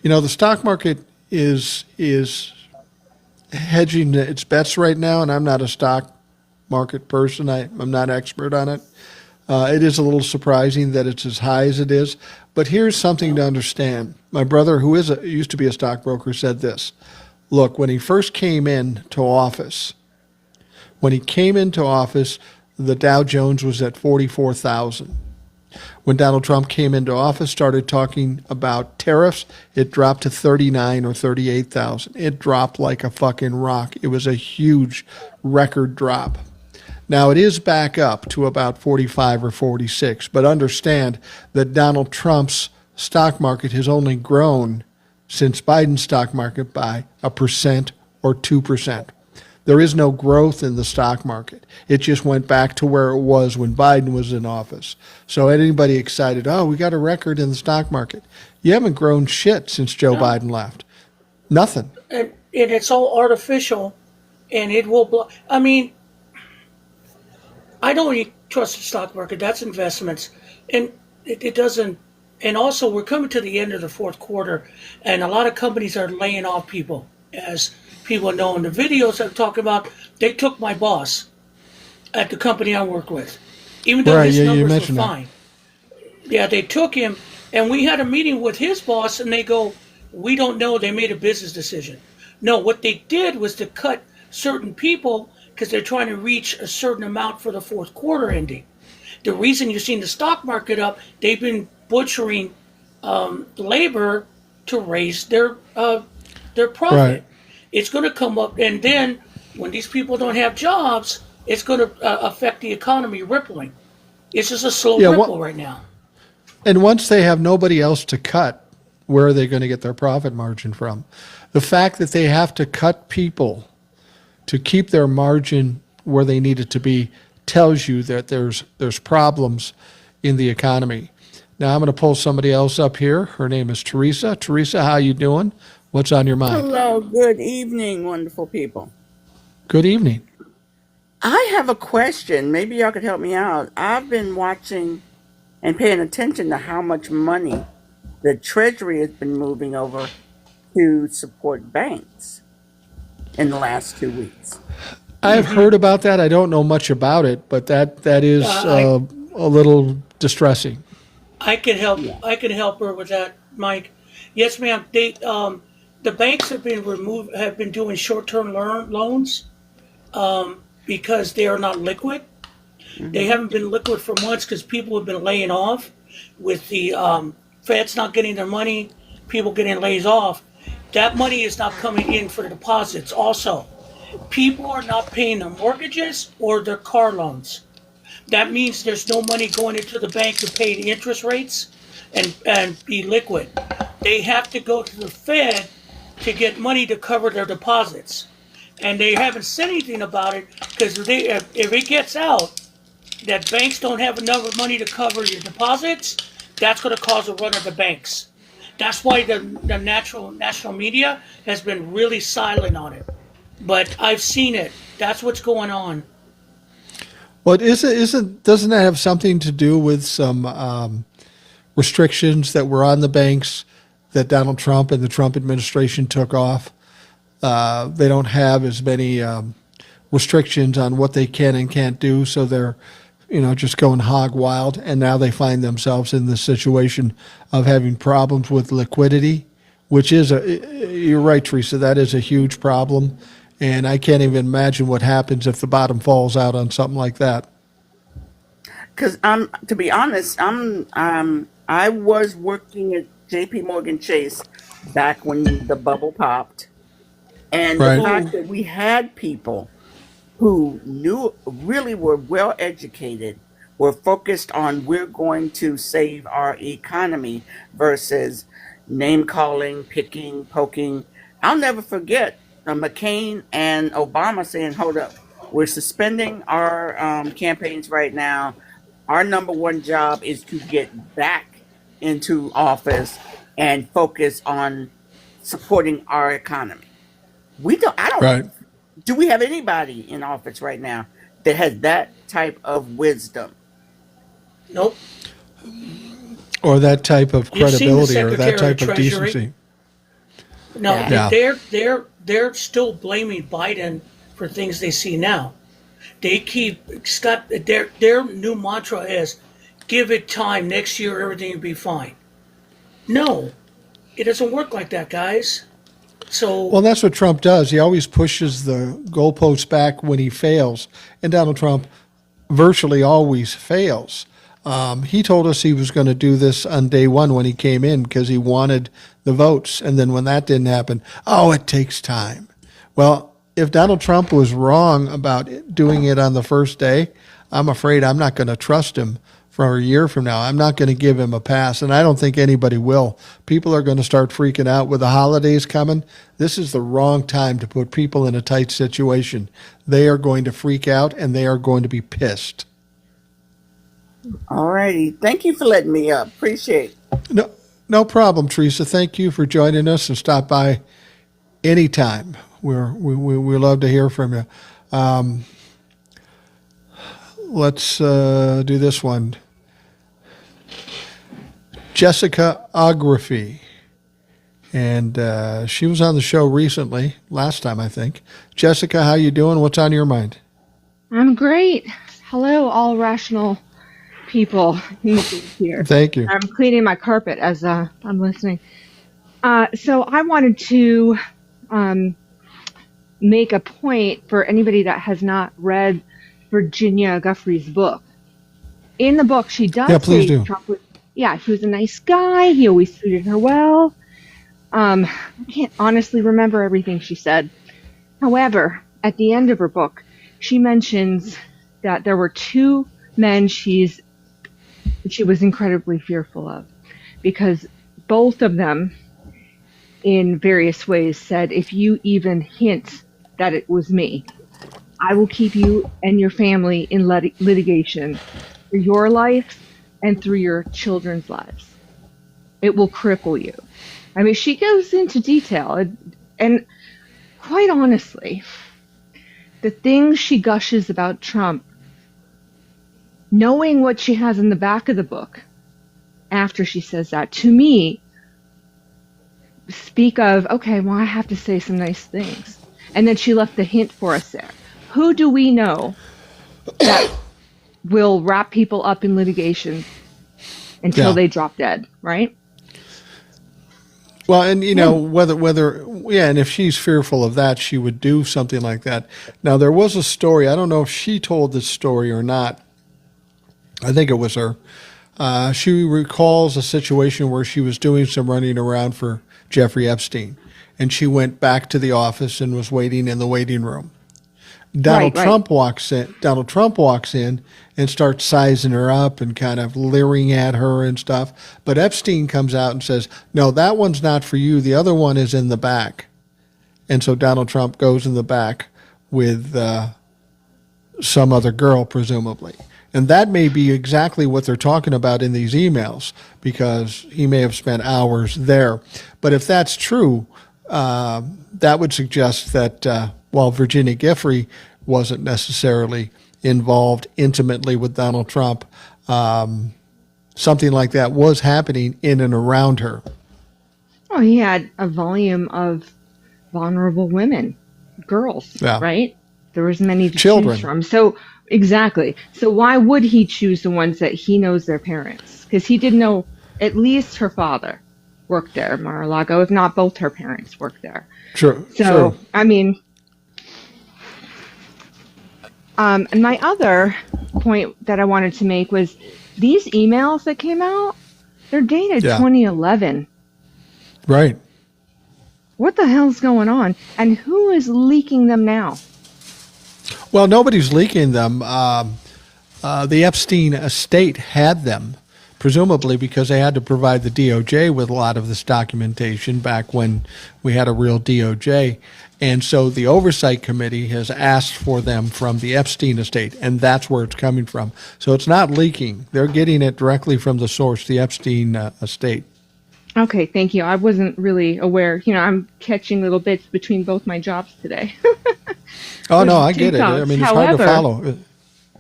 [SPEAKER 1] the stock market is hedging its bets right now, and I'm not a stock market person. I'm not expert on it. It is a little surprising that it's as high as it is. But here's something to understand. My brother, who used to be a stockbroker, said this. Look, when he first came into office, the Dow Jones was at 44,000. When Donald Trump came into office, started talking about tariffs, it dropped to 39 or 38,000. It dropped like a fucking rock. It was a huge record drop. Now it is back up to about 45 or 46, but understand that Donald Trump's stock market has only grown since Biden's stock market by 1% or 2%. There is no growth in the stock market. It just went back to where it was when Biden was in office. So anybody excited, oh, we got a record in the stock market. You haven't grown shit since Joe Biden left. Nothing.
[SPEAKER 7] And it's all artificial, and it will. I mean, I don't really trust the stock market. That's investments, and it doesn't. And also, we're coming to the end of the fourth quarter, and a lot of companies are laying off people. As people know in the videos I'm talking about, they took my boss at the company I work with, even though his numbers were fine. Yeah, they took him, and we had a meeting with his boss, and they go, "We don't know. They made a business decision." No, what they did was to cut certain people because they're trying to reach a certain amount for the fourth quarter ending. The reason you've seen the stock market up, they've been butchering labor to raise their profit.
[SPEAKER 1] Right.
[SPEAKER 7] It's going to come up, and then when these people don't have jobs, it's going to affect the economy rippling. It's just a slow ripple right now.
[SPEAKER 1] And once they have nobody else to cut, where are they going to get their profit margin from? The fact that they have to cut people to keep their margin where they need it to be tells you that there's problems in the economy. Now I'm going to pull somebody else up here. Her name is Teresa. Teresa, how you doing? What's on your mind?
[SPEAKER 8] Hello, good evening, wonderful people.
[SPEAKER 1] Good evening.
[SPEAKER 8] I have a question. Maybe y'all could help me out. I've been watching and paying attention to how much money the Treasury has been moving over to support banks in the last 2 weeks.
[SPEAKER 1] I've heard about that. I don't know much about it, but that is
[SPEAKER 7] I
[SPEAKER 1] a little distressing.
[SPEAKER 7] I can help.
[SPEAKER 8] Yeah.
[SPEAKER 7] I can help her with that, Mike. Yes, ma'am. The banks have been doing short-term loans because they are not liquid. They haven't been liquid for months because people have been laying off. With the Feds not getting their money, people getting laid off. That money is not coming in for the deposits. Also, people are not paying their mortgages or their car loans. That means there's no money going into the bank to pay the interest rates and be liquid. They have to go to the Fed to get money to cover their deposits. And they haven't said anything about it because if it gets out that banks don't have enough money to cover your deposits, that's going to cause a run of the banks. That's why the national media has been really silent on it. But I've seen it. That's what's going on.
[SPEAKER 1] Well, doesn't that have something to do with some restrictions that were on the banks that Donald Trump and the Trump administration took off? They don't have as many restrictions on what they can and can't do, so they're just going hog wild, and now they find themselves in the situation of having problems with liquidity, which is you're right, Teresa, that is a huge problem, and I can't even imagine what happens if the bottom falls out on something like that.
[SPEAKER 8] Because to be honest, I was working at J.P. Morgan Chase back when the bubble popped, and the
[SPEAKER 1] Right.
[SPEAKER 8] fact that we had people who really were well educated, were focused on we're going to save our economy versus name calling, picking, poking. I'll never forget McCain and Obama saying, hold up, we're suspending our campaigns right now. Our number one job is to get back into office and focus on supporting our economy. I don't
[SPEAKER 1] Right.
[SPEAKER 8] do we have anybody in office right now that has that type of wisdom?
[SPEAKER 7] Nope.
[SPEAKER 1] Or that type of
[SPEAKER 7] You've seen the
[SPEAKER 1] credibility or that
[SPEAKER 7] Secretary of
[SPEAKER 1] type of
[SPEAKER 7] Treasury.
[SPEAKER 1] decency.
[SPEAKER 7] No,
[SPEAKER 8] Yeah.
[SPEAKER 7] they're still blaming Biden for things they see now. They keep Scott. Their new mantra is, "Give it time. Next year, everything will be fine." No, it doesn't work like that, guys. So
[SPEAKER 1] Well, that's what Trump does. He always pushes the goalposts back when he fails, and Donald Trump virtually always fails. He told us he was going to do this on day one when he came in because he wanted the votes, and then when that didn't happen, oh, it takes time. Well, if Donald Trump was wrong about doing it on the first day, I'm afraid I'm not going to trust him for a year from now. I'm not going to give him a pass, and I don't think anybody will. People are going to start freaking out with the holidays coming. This is the wrong time to put people in a tight situation. They are going to freak out, and they are going to be pissed.
[SPEAKER 8] All righty. Thank you for letting me up. Appreciate it.
[SPEAKER 1] No, no problem, Teresa. Thank you for joining us, and stop by anytime. We love to hear from you. Let's do this one. Jessica Ography. And she was on the show recently, last time I think. Jessica, how you doing? What's on your mind?
[SPEAKER 9] I'm great. Hello, all rational people here.
[SPEAKER 1] Thank you.
[SPEAKER 9] I'm cleaning my carpet as I'm listening. So I wanted to make a point for anybody that has not read Virginia Guffrey's book. In the book, she does
[SPEAKER 1] please
[SPEAKER 9] say
[SPEAKER 1] do.
[SPEAKER 9] Trump was, he was a nice guy. He always treated her well. I can't honestly remember everything she said. However, at the end of her book, she mentions that there were two men she was incredibly fearful of, because both of them, in various ways, said, if you even hint that it was me, I will keep you and your family in litigation for your life and through your children's lives. It will cripple you. I mean, she goes into detail, and quite honestly, the things she gushes about Trump, knowing what she has in the back of the book after she says that, to me, speak of, okay, well, I have to say some nice things. And then she left the hint for us there. Who do we know that will wrap people up in litigation until
[SPEAKER 1] Yeah.
[SPEAKER 9] they drop dead, right?
[SPEAKER 1] Well, and and if she's fearful of that, she would do something like that. Now, there was a story. I don't know if she told this story or not. I think it was her. She recalls a situation where she was doing some running around for Jeffrey Epstein, and she went back to the office and was waiting in the waiting room. Donald
[SPEAKER 9] Right.
[SPEAKER 1] Trump walks in. Donald Trump walks in and starts sizing her up and kind of leering at her and stuff. But Epstein comes out and says, "No, that one's not for you. The other one is in the back." And so Donald Trump goes in the back with some other girl, presumably. And that may be exactly what they're talking about in these emails, because he may have spent hours there. But if that's true, that would suggest that while Virginia Giuffre wasn't necessarily involved intimately with Donald Trump, something like that was happening in and around her.
[SPEAKER 9] Oh, he had a volume of vulnerable women, girls,
[SPEAKER 1] Yeah.
[SPEAKER 9] right? There was many to
[SPEAKER 1] Children.
[SPEAKER 9] choose from. So exactly. So why would he choose the ones that he knows their parents? Because he did know at least her father worked there, Mar-a-Lago, if not both her parents worked there.
[SPEAKER 1] True.
[SPEAKER 9] So
[SPEAKER 1] True.
[SPEAKER 9] I mean, and my other point that I wanted to make was these emails that came out, they're dated
[SPEAKER 1] Yeah.
[SPEAKER 9] 2011.
[SPEAKER 1] Right.
[SPEAKER 9] What the hell's going on? And who is leaking them now?
[SPEAKER 1] Well, nobody's leaking them. The Epstein estate had them, presumably because they had to provide the DOJ with a lot of this documentation back when we had a real DOJ. And so the Oversight Committee has asked for them from the Epstein estate, and that's where it's coming from. So it's not leaking. They're getting it directly from the source, the Epstein estate.
[SPEAKER 9] Okay, thank you. I wasn't really aware. You know, I'm catching little bits between both my jobs today.
[SPEAKER 1] Oh, no,
[SPEAKER 9] With
[SPEAKER 1] I get it. I
[SPEAKER 9] TikToks.
[SPEAKER 1] mean, it's hard to
[SPEAKER 9] However,
[SPEAKER 1] follow.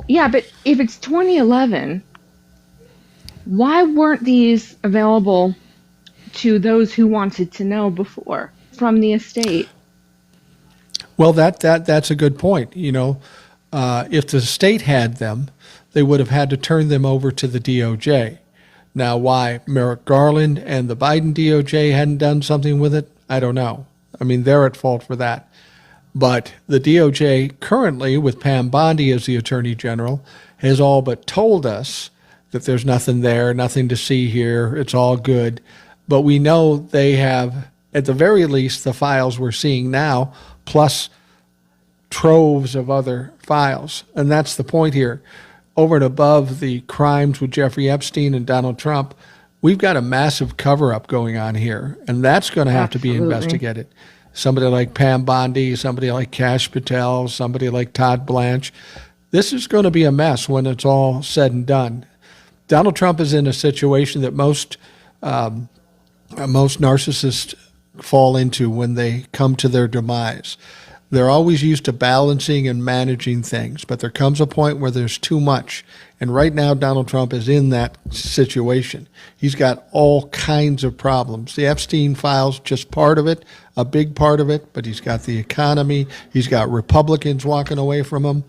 [SPEAKER 9] Yeah, but if it's 2011, why weren't these available to those who wanted to know before from the estate?
[SPEAKER 1] Well, that's a good point. You know, if the state had them, they would have had to turn them over to the DOJ. Now, why Merrick Garland and the Biden DOJ hadn't done something with it, I don't know. I mean, they're at fault for that. But the DOJ currently, with Pam Bondi as the Attorney General, has all but told us that there's nothing there, nothing to see here, it's all good. But we know they have, at the very least, the files we're seeing now, plus troves of other files. And that's the point here. Over and above the crimes with Jeffrey Epstein and Donald Trump, we've got a massive cover-up going on here, and that's going to have to be
[SPEAKER 9] Absolutely.
[SPEAKER 1] investigated. Somebody like Pam Bondi, somebody like Kash Patel, somebody like Todd Blanche. This is going to be a mess when it's all said and done. Donald Trump is in a situation that most narcissists fall into when they come to their demise. They're always used to balancing and managing things, but there comes a point where there's too much. And right now, Donald Trump is in that situation. He's got all kinds of problems. The Epstein files, just part of it, a big part of it, but he's got the economy. He's got Republicans walking away from him.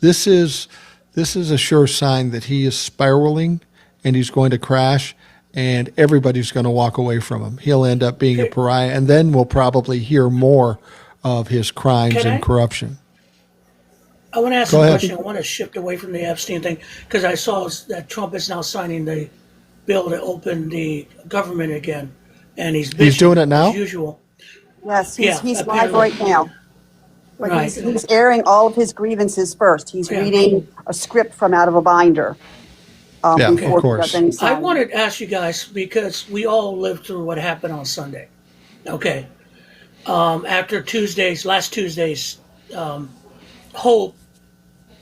[SPEAKER 1] This is a sure sign that he is spiraling and he's going to crash, and everybody's going to walk away from him. He'll end up being a pariah, and then we'll probably hear more of his crimes
[SPEAKER 7] Can
[SPEAKER 1] and
[SPEAKER 7] I-
[SPEAKER 1] corruption.
[SPEAKER 7] I want to ask
[SPEAKER 1] Go
[SPEAKER 7] a
[SPEAKER 1] ahead.
[SPEAKER 7] question. I want to shift away from the Epstein thing because I saw that Trump is now signing the bill to open the government again, and he's bitching
[SPEAKER 1] doing it now?
[SPEAKER 7] as usual.
[SPEAKER 6] Yes,
[SPEAKER 7] Yeah,
[SPEAKER 6] he's live
[SPEAKER 7] apparently.
[SPEAKER 6] right now. But
[SPEAKER 7] Right.
[SPEAKER 6] he's airing all of his grievances first. He's
[SPEAKER 7] Yeah.
[SPEAKER 6] reading a script from out of a binder
[SPEAKER 1] Yeah, of
[SPEAKER 6] before he
[SPEAKER 1] course.
[SPEAKER 6] does any
[SPEAKER 7] I
[SPEAKER 6] signing.
[SPEAKER 7] wanted to ask you guys because we all lived through what happened on Sunday. Okay. After last Tuesday's hope,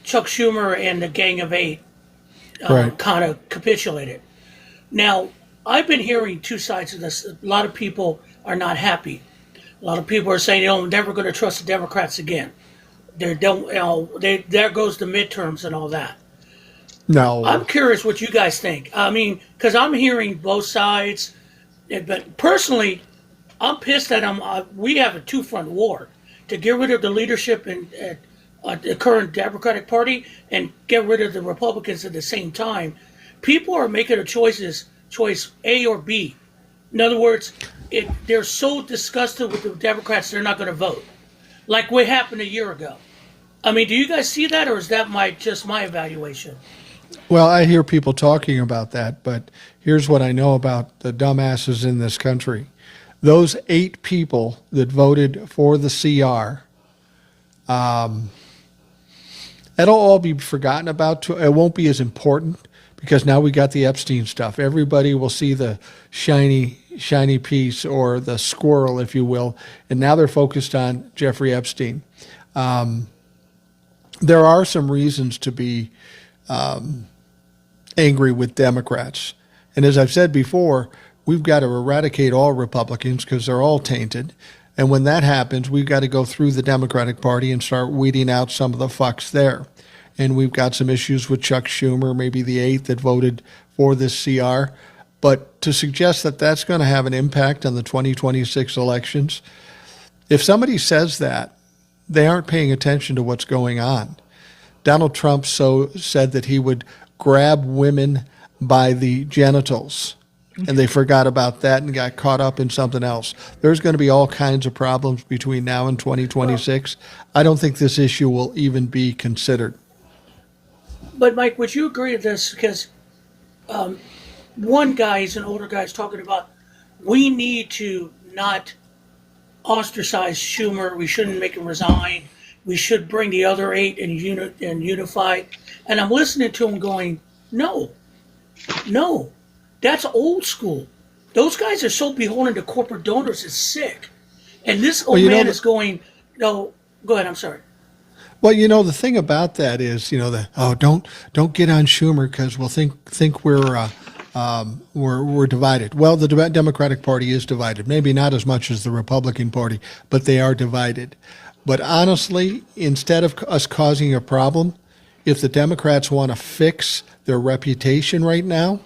[SPEAKER 7] Chuck Schumer and the Gang of Eight
[SPEAKER 1] Right.
[SPEAKER 7] kind of capitulated. Now, I've been hearing two sides of this. A lot of people are not happy. A lot of people are saying, they're never going to trust the Democrats again. They don't, there goes the midterms and all that.
[SPEAKER 1] No.
[SPEAKER 7] I'm curious what you guys think. I mean, because I'm hearing both sides, but personally, I'm pissed that we have a two-front war to get rid of the leadership in the current Democratic Party and get rid of the Republicans at the same time. People are making choice A or B. In other words, they're so disgusted with the Democrats, they're not going to vote, like what happened a year ago. I mean, do you guys see that, or is that just my evaluation?
[SPEAKER 1] Well, I hear people talking about that, but here's what I know about the dumbasses in this country. Those 8 people that voted for the CR, that'll all be forgotten about. It won't be as important because now we got the Epstein stuff. Everybody will see the shiny piece, or the squirrel, if you will, and now they're focused on Jeffrey Epstein. There are some reasons to be angry with Democrats. And as I've said before, we've got to eradicate all Republicans because they're all tainted. And when that happens, we've got to go through the Democratic Party and start weeding out some of the fucks there. And we've got some issues with Chuck Schumer, maybe the 8th that voted for this CR. But to suggest that that's going to have an impact on the 2026 elections, if somebody says that, they aren't paying attention to what's going on. Donald Trump said that he would grab women by the genitals, and they forgot about that and got caught up in something else. There's going to be all kinds of problems between now and 2026. I don't think this issue will even be considered.
[SPEAKER 7] But Mike, would you agree with this? Because one guy, he's an older guy, is talking about we need to not ostracize Schumer. We shouldn't make him resign. We should bring the other 8 and unify. And I'm listening to him going, no, that's old school. Those guys are so beholden to corporate donors. It's sick. And this old man is going, no, go ahead. I'm sorry.
[SPEAKER 1] Well, the thing about that is, don't get on Schumer because we'll think we're divided. Well, the Democratic Party is divided. Maybe not as much as the Republican Party, but they are divided. But honestly, instead of us causing a problem, if the Democrats want to fix their reputation right now,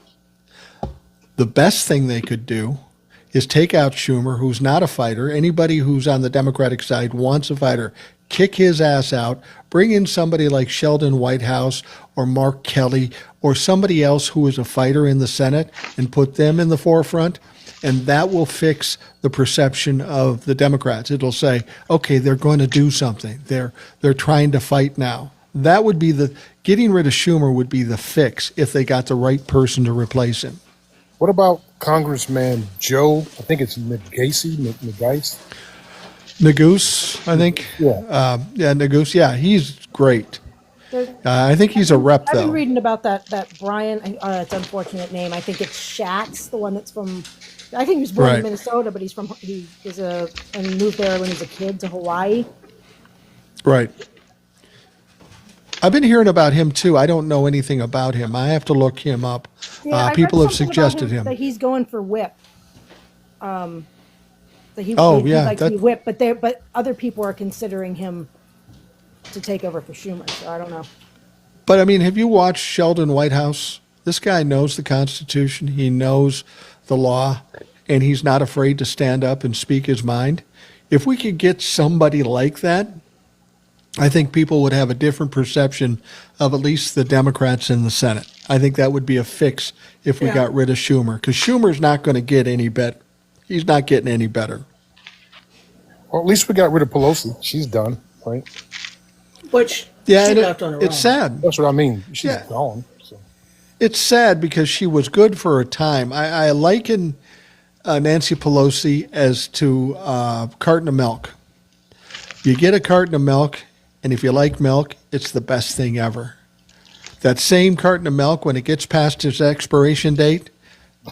[SPEAKER 1] the best thing they could do is take out Schumer, who's not a fighter. Anybody who's on the Democratic side wants a fighter. Kick his ass out, bring in somebody like Sheldon Whitehouse or Mark Kelly or somebody else who is a fighter in the Senate and put them in the forefront, and that will fix the perception of the Democrats. It'll say, okay, they're going to do something. They're trying to fight now. That would be getting rid of Schumer would be the fix if they got the right person to replace him.
[SPEAKER 2] What about Congressman Joe? I think it's McGeist.
[SPEAKER 1] Nagoose, I think.
[SPEAKER 2] Yeah.
[SPEAKER 1] Nagoose. Yeah, he's great. I think he's a rep, though.
[SPEAKER 4] I've been reading about that Brian. It's an unfortunate name. I think it's Schatz, the one that's from. I think he was born in Minnesota, but he moved there when he was a kid to Hawaii.
[SPEAKER 1] Right. I've been hearing about him too. I don't know anything about him. I have to look him up.
[SPEAKER 4] Yeah,
[SPEAKER 1] people have
[SPEAKER 4] something
[SPEAKER 1] suggested
[SPEAKER 4] about
[SPEAKER 1] him.
[SPEAKER 4] that he's going for whip. That he'd
[SPEAKER 1] yeah,
[SPEAKER 4] like to be whip, but other people are considering him to take over for Schumer. So I don't know.
[SPEAKER 1] But I mean, have you watched Sheldon Whitehouse? This guy knows the Constitution. He knows the law, and he's not afraid to stand up and speak his mind. If we could get somebody like that, I think people would have a different perception of at least the Democrats in the Senate. I think that would be a fix if we got rid of Schumer, because Schumer's not going to get any better. He's not getting any better.
[SPEAKER 2] Well, at least we got rid of Pelosi. She's done, right?
[SPEAKER 7] Which
[SPEAKER 1] she
[SPEAKER 7] left on her own.
[SPEAKER 1] It's sad.
[SPEAKER 2] That's what I mean. She's gone. So.
[SPEAKER 1] It's sad because she was good for a time. I liken Nancy Pelosi as to a carton of milk. You get a carton of milk, and if you like milk, it's the best thing ever. That same carton of milk, when it gets past its expiration date,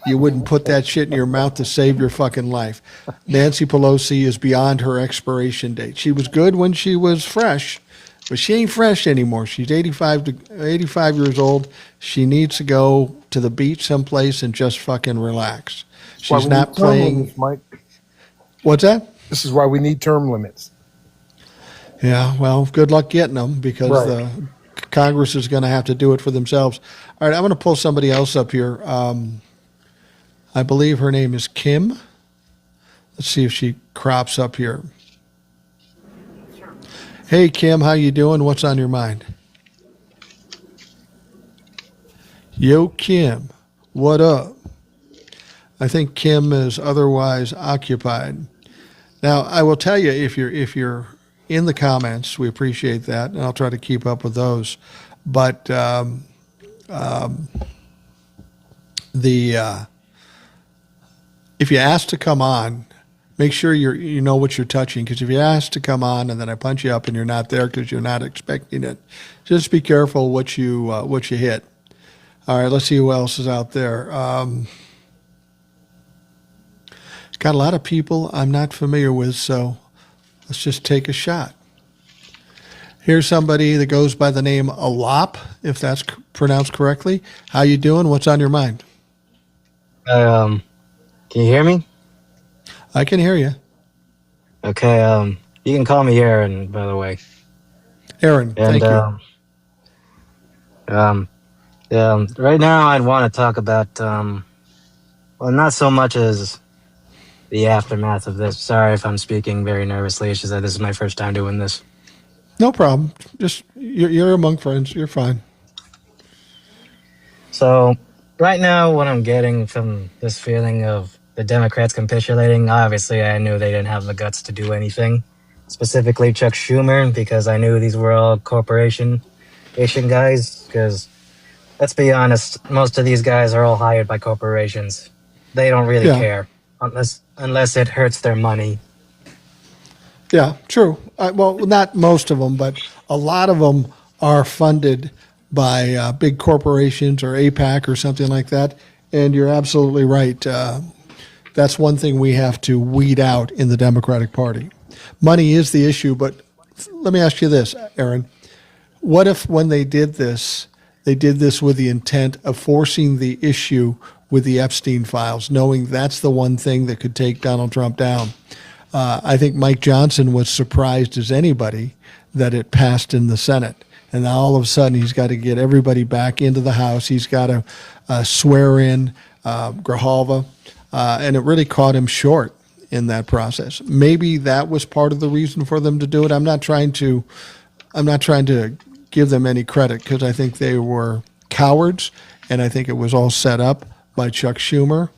[SPEAKER 1] you wouldn't put that shit in your mouth to save your fucking life. Nancy Pelosi is beyond her expiration date. She was good when she was fresh, but she ain't fresh anymore. She's 85 years old. She needs to go to the beach someplace and just fucking relax. She's not playing.
[SPEAKER 2] Limits, Mike.
[SPEAKER 1] What's that?
[SPEAKER 2] This is why we need term limits.
[SPEAKER 1] Yeah, well, good luck getting them because
[SPEAKER 2] Right.
[SPEAKER 1] the Congress is going to have to do it for themselves. All right, I'm going to pull somebody else up here. I believe her name is Kim. Let's see if she crops up here. Hey, Kim, how you doing? What's on your mind? Yo, Kim, what up? I think Kim is otherwise occupied. Now, I will tell you if you're in the comments, we appreciate that, and I'll try to keep up with those. But the if you ask to come on, make sure you know what you're touching. Because if you ask to come on and then I punch you up and you're not there because you're not expecting it, just be careful what you hit. All right, let's see who else is out there. Got a lot of people I'm not familiar with, so let's just take a shot. Here's somebody that goes by the name Alop, if that's pronounced correctly. How you doing? What's on your mind?
[SPEAKER 10] Can you hear me?
[SPEAKER 1] I can hear you.
[SPEAKER 10] Okay, you can call me Aaron, by the way.
[SPEAKER 1] Aaron,
[SPEAKER 10] And
[SPEAKER 1] thank you.
[SPEAKER 10] right now I'd want to talk about well, not so much as the aftermath of this. Sorry if I'm speaking very nervously. It's just that this is my first time doing this.
[SPEAKER 1] No problem. Just you're among friends. You're fine.
[SPEAKER 10] So right now, what I'm getting from this feeling of the Democrats capitulating, obviously I knew they didn't have the guts to do anything. Specifically Chuck Schumer, because I knew these were all corporation Asian guys. Because let's be honest, most of these guys are all hired by corporations. They don't really
[SPEAKER 1] Yeah.
[SPEAKER 10] care unless it hurts their money.
[SPEAKER 1] Yeah, true. Well, not most of them, but a lot of them are funded by big corporations or APAC or something like that. And you're absolutely right. That's one thing we have to weed out in the Democratic Party. Money is the issue, but let me ask you this, Aaron. What if when they did this with the intent of forcing the issue with the Epstein files, knowing that's the one thing that could take Donald Trump down? I think Mike Johnson was surprised as anybody that it passed in the Senate. And now all of a sudden he's got to get everybody back into the House. He's got to swear in Grijalva. And it really caught him short in that process. Maybe that was part of the reason for them to do it. I'm not trying to give them any credit because I think they were cowards, and I think it was all set up by Chuck Schumer,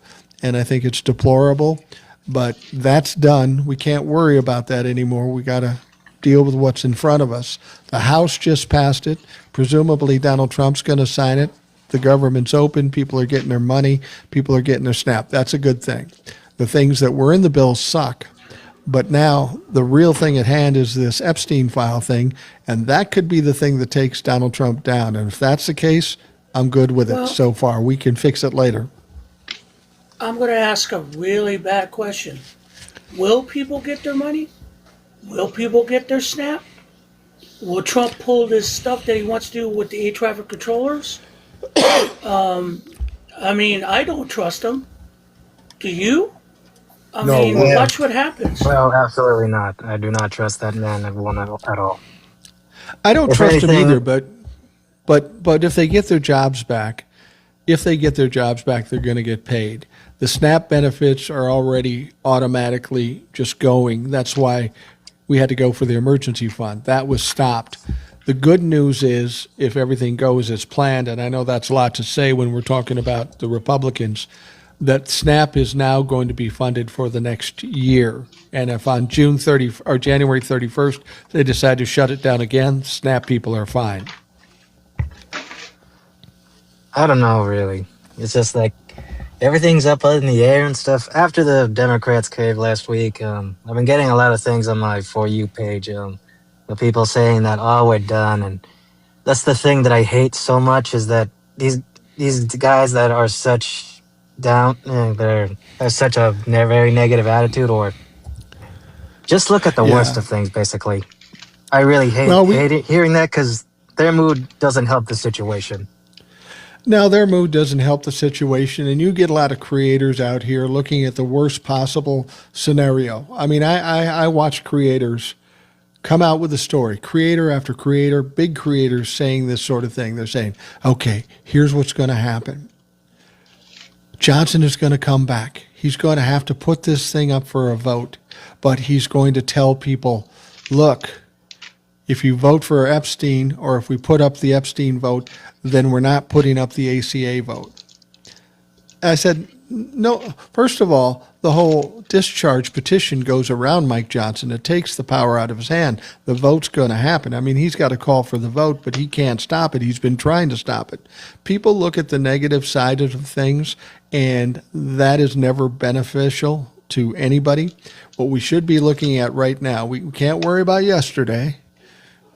[SPEAKER 1] and I think it's deplorable. But that's done. We can't worry about that anymore. We got to deal with what's in front of us. The House just passed it. Presumably Donald Trump's going to sign it. The government's open. People are getting their money. People are getting their SNAP. That's a good thing. The things that were in the bill suck. But now the real thing at hand is this Epstein file thing, and that could be the thing that takes Donald Trump down. And if that's the case, I'm good with it
[SPEAKER 7] Well-
[SPEAKER 1] so far. We can fix it later.
[SPEAKER 7] I'm going to ask a really bad question. Will people get their money? Will people get their SNAP? Will Trump pull this stuff that he wants to do with the air traffic controllers? I mean, I don't trust him. Do you? I
[SPEAKER 2] No,
[SPEAKER 7] mean,
[SPEAKER 2] well-
[SPEAKER 7] watch what happens.
[SPEAKER 10] Well, absolutely not. I do not trust that man at all.
[SPEAKER 1] I don't
[SPEAKER 10] If
[SPEAKER 1] trust them
[SPEAKER 10] anything-
[SPEAKER 1] either, but if they get their jobs back, they're going to get paid. The SNAP benefits are already automatically just going. That's why we had to go for the emergency fund. That was stopped. The good news is if everything goes as planned, and I know that's a lot to say when we're talking about the Republicans, that SNAP is now going to be funded for the next year. And if on June 30 or January 31st they decide to shut it down again, SNAP people are fine.
[SPEAKER 10] I don't know, really. It's just like everything's up in the air and stuff. After the Democrats caved last week, I've been getting a lot of things on my For You page. The people saying that, oh, we're done. And that's the thing that I hate so much is that these guys that are such they're such a very negative attitude, or just look at the worst
[SPEAKER 1] Yeah.
[SPEAKER 10] of things, basically. I really hate hearing that because their mood doesn't help the situation.
[SPEAKER 1] Now, their mood doesn't help the situation, and you get a lot of creators out here looking at the worst possible scenario. I mean, I watch creators come out with a story. Creator after creator, big creators saying this sort of thing. They're saying, okay, here's what's going to happen. Johnson is going to come back. He's going to have to put this thing up for a vote, but he's going to tell people, look, if you vote for Epstein, or if we put up the Epstein vote, then we're not putting up the ACA vote. I said, no, first of all, the whole discharge petition goes around Mike Johnson. It takes the power out of his hand. The vote's going to happen. I mean, he's got to call for the vote, but he can't stop it. He's been trying to stop it. People look at the negative side of things, and that is never beneficial to anybody. What we should be looking at right now, we can't worry about yesterday.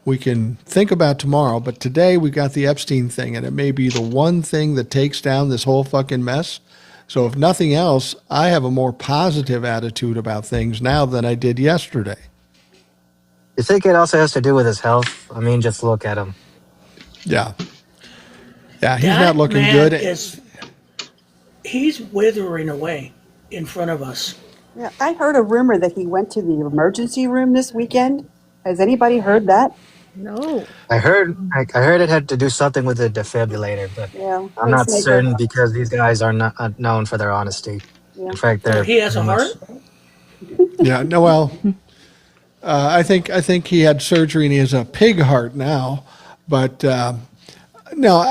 [SPEAKER 1] We can think about tomorrow, but today we got the Epstein thing, and it may be the one thing that takes down this whole fucking mess. So if nothing else, I have a more positive attitude about things now than I did yesterday.
[SPEAKER 10] You think it also has to do with his health? I mean, just look at him.
[SPEAKER 1] Yeah. Yeah, he's
[SPEAKER 7] That
[SPEAKER 1] not looking
[SPEAKER 7] man
[SPEAKER 1] good.
[SPEAKER 7] he's withering away in front of us.
[SPEAKER 6] Yeah, I heard a rumor that he went to the emergency room this weekend. Has anybody heard that?
[SPEAKER 4] No.
[SPEAKER 10] I heard it had to do something with the defibrillator, but
[SPEAKER 6] Yeah,
[SPEAKER 10] I'm not
[SPEAKER 6] pacemaker.
[SPEAKER 10] certain because these guys are not known for their honesty.
[SPEAKER 6] Yeah.
[SPEAKER 10] In fact,
[SPEAKER 7] So
[SPEAKER 10] they're
[SPEAKER 7] he has a
[SPEAKER 10] pretty
[SPEAKER 7] heart?
[SPEAKER 10] much-
[SPEAKER 1] Yeah, no, well, I think he had surgery and he has a pig heart now, but no,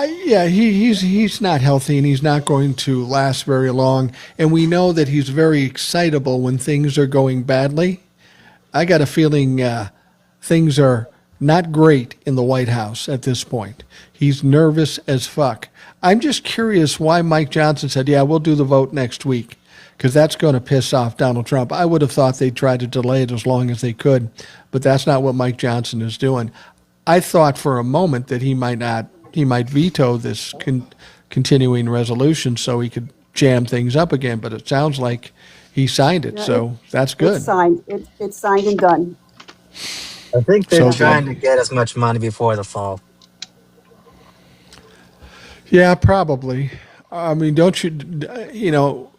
[SPEAKER 1] he's not healthy and he's not going to last very long. And we know that he's very excitable when things are going badly. I got a feeling things are not great in the White House at this point. He's nervous as fuck. I'm just curious why Mike Johnson said, yeah, we'll do the vote next week, because that's going to piss off Donald Trump. I would have thought they'd try to delay it as long as they could, but that's not what Mike Johnson is doing. I thought for a moment that he might veto this continuing resolution so he could jam things up again, but it sounds like he signed it,
[SPEAKER 6] Yeah,
[SPEAKER 1] so that's good.
[SPEAKER 6] It's signed. It's signed and done.
[SPEAKER 10] I think they're
[SPEAKER 1] So
[SPEAKER 10] trying to get as much money before the fall.
[SPEAKER 1] Yeah, probably. I mean, don't you,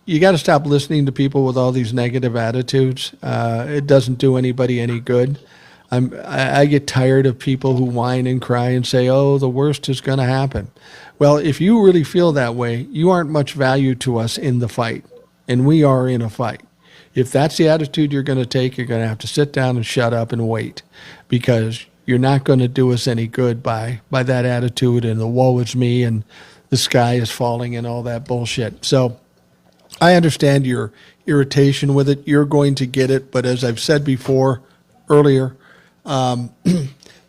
[SPEAKER 1] you got to stop listening to people with all these negative attitudes. It doesn't do anybody any good. I get tired of people who whine and cry and say, oh, the worst is going to happen. Well, if you really feel that way, you aren't much value to us in the fight, and we are in a fight. If that's the attitude you're going to take, you're going to have to sit down and shut up and wait, because you're not going to do us any good by that attitude and the woe is me and the sky is falling and all that bullshit. So I understand your irritation with it. You're going to get it. But as I've said before earlier,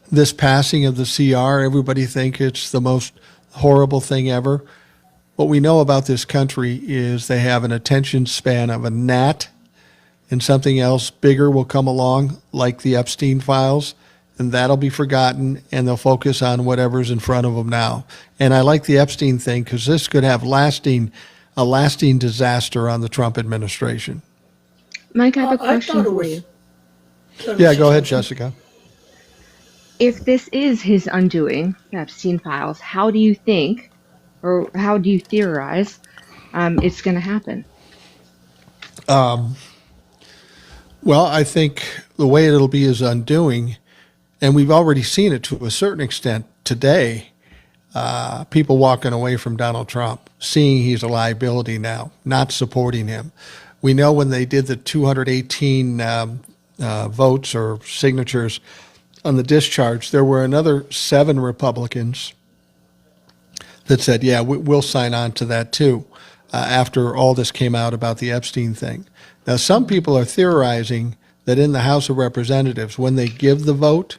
[SPEAKER 1] this passing of the CR, everybody think it's the most horrible thing ever. What we know about this country is they have an attention span of a gnat, and something else bigger will come along, like the Epstein files, and that'll be forgotten, and they'll focus on whatever's in front of them now. And I like the Epstein thing because this could have a lasting disaster on the Trump administration.
[SPEAKER 9] Mike, I have a
[SPEAKER 7] I
[SPEAKER 9] question
[SPEAKER 7] thought it
[SPEAKER 9] for
[SPEAKER 7] was.
[SPEAKER 9] you.
[SPEAKER 1] Yeah, go ahead, Jessica.
[SPEAKER 9] If this is his undoing, the Epstein files, how do you think, or how do you theorize, it's going to happen?
[SPEAKER 1] Well, I think the way it'll be is undoing, and we've already seen it to a certain extent today. People walking away from Donald Trump, seeing he's a liability now, not supporting him. We know when they did the 218 votes or signatures on the discharge, there were another 7 Republicans that said, yeah, we'll sign on to that too, after all this came out about the Epstein thing. Now, some people are theorizing that in the House of Representatives, when they give the vote,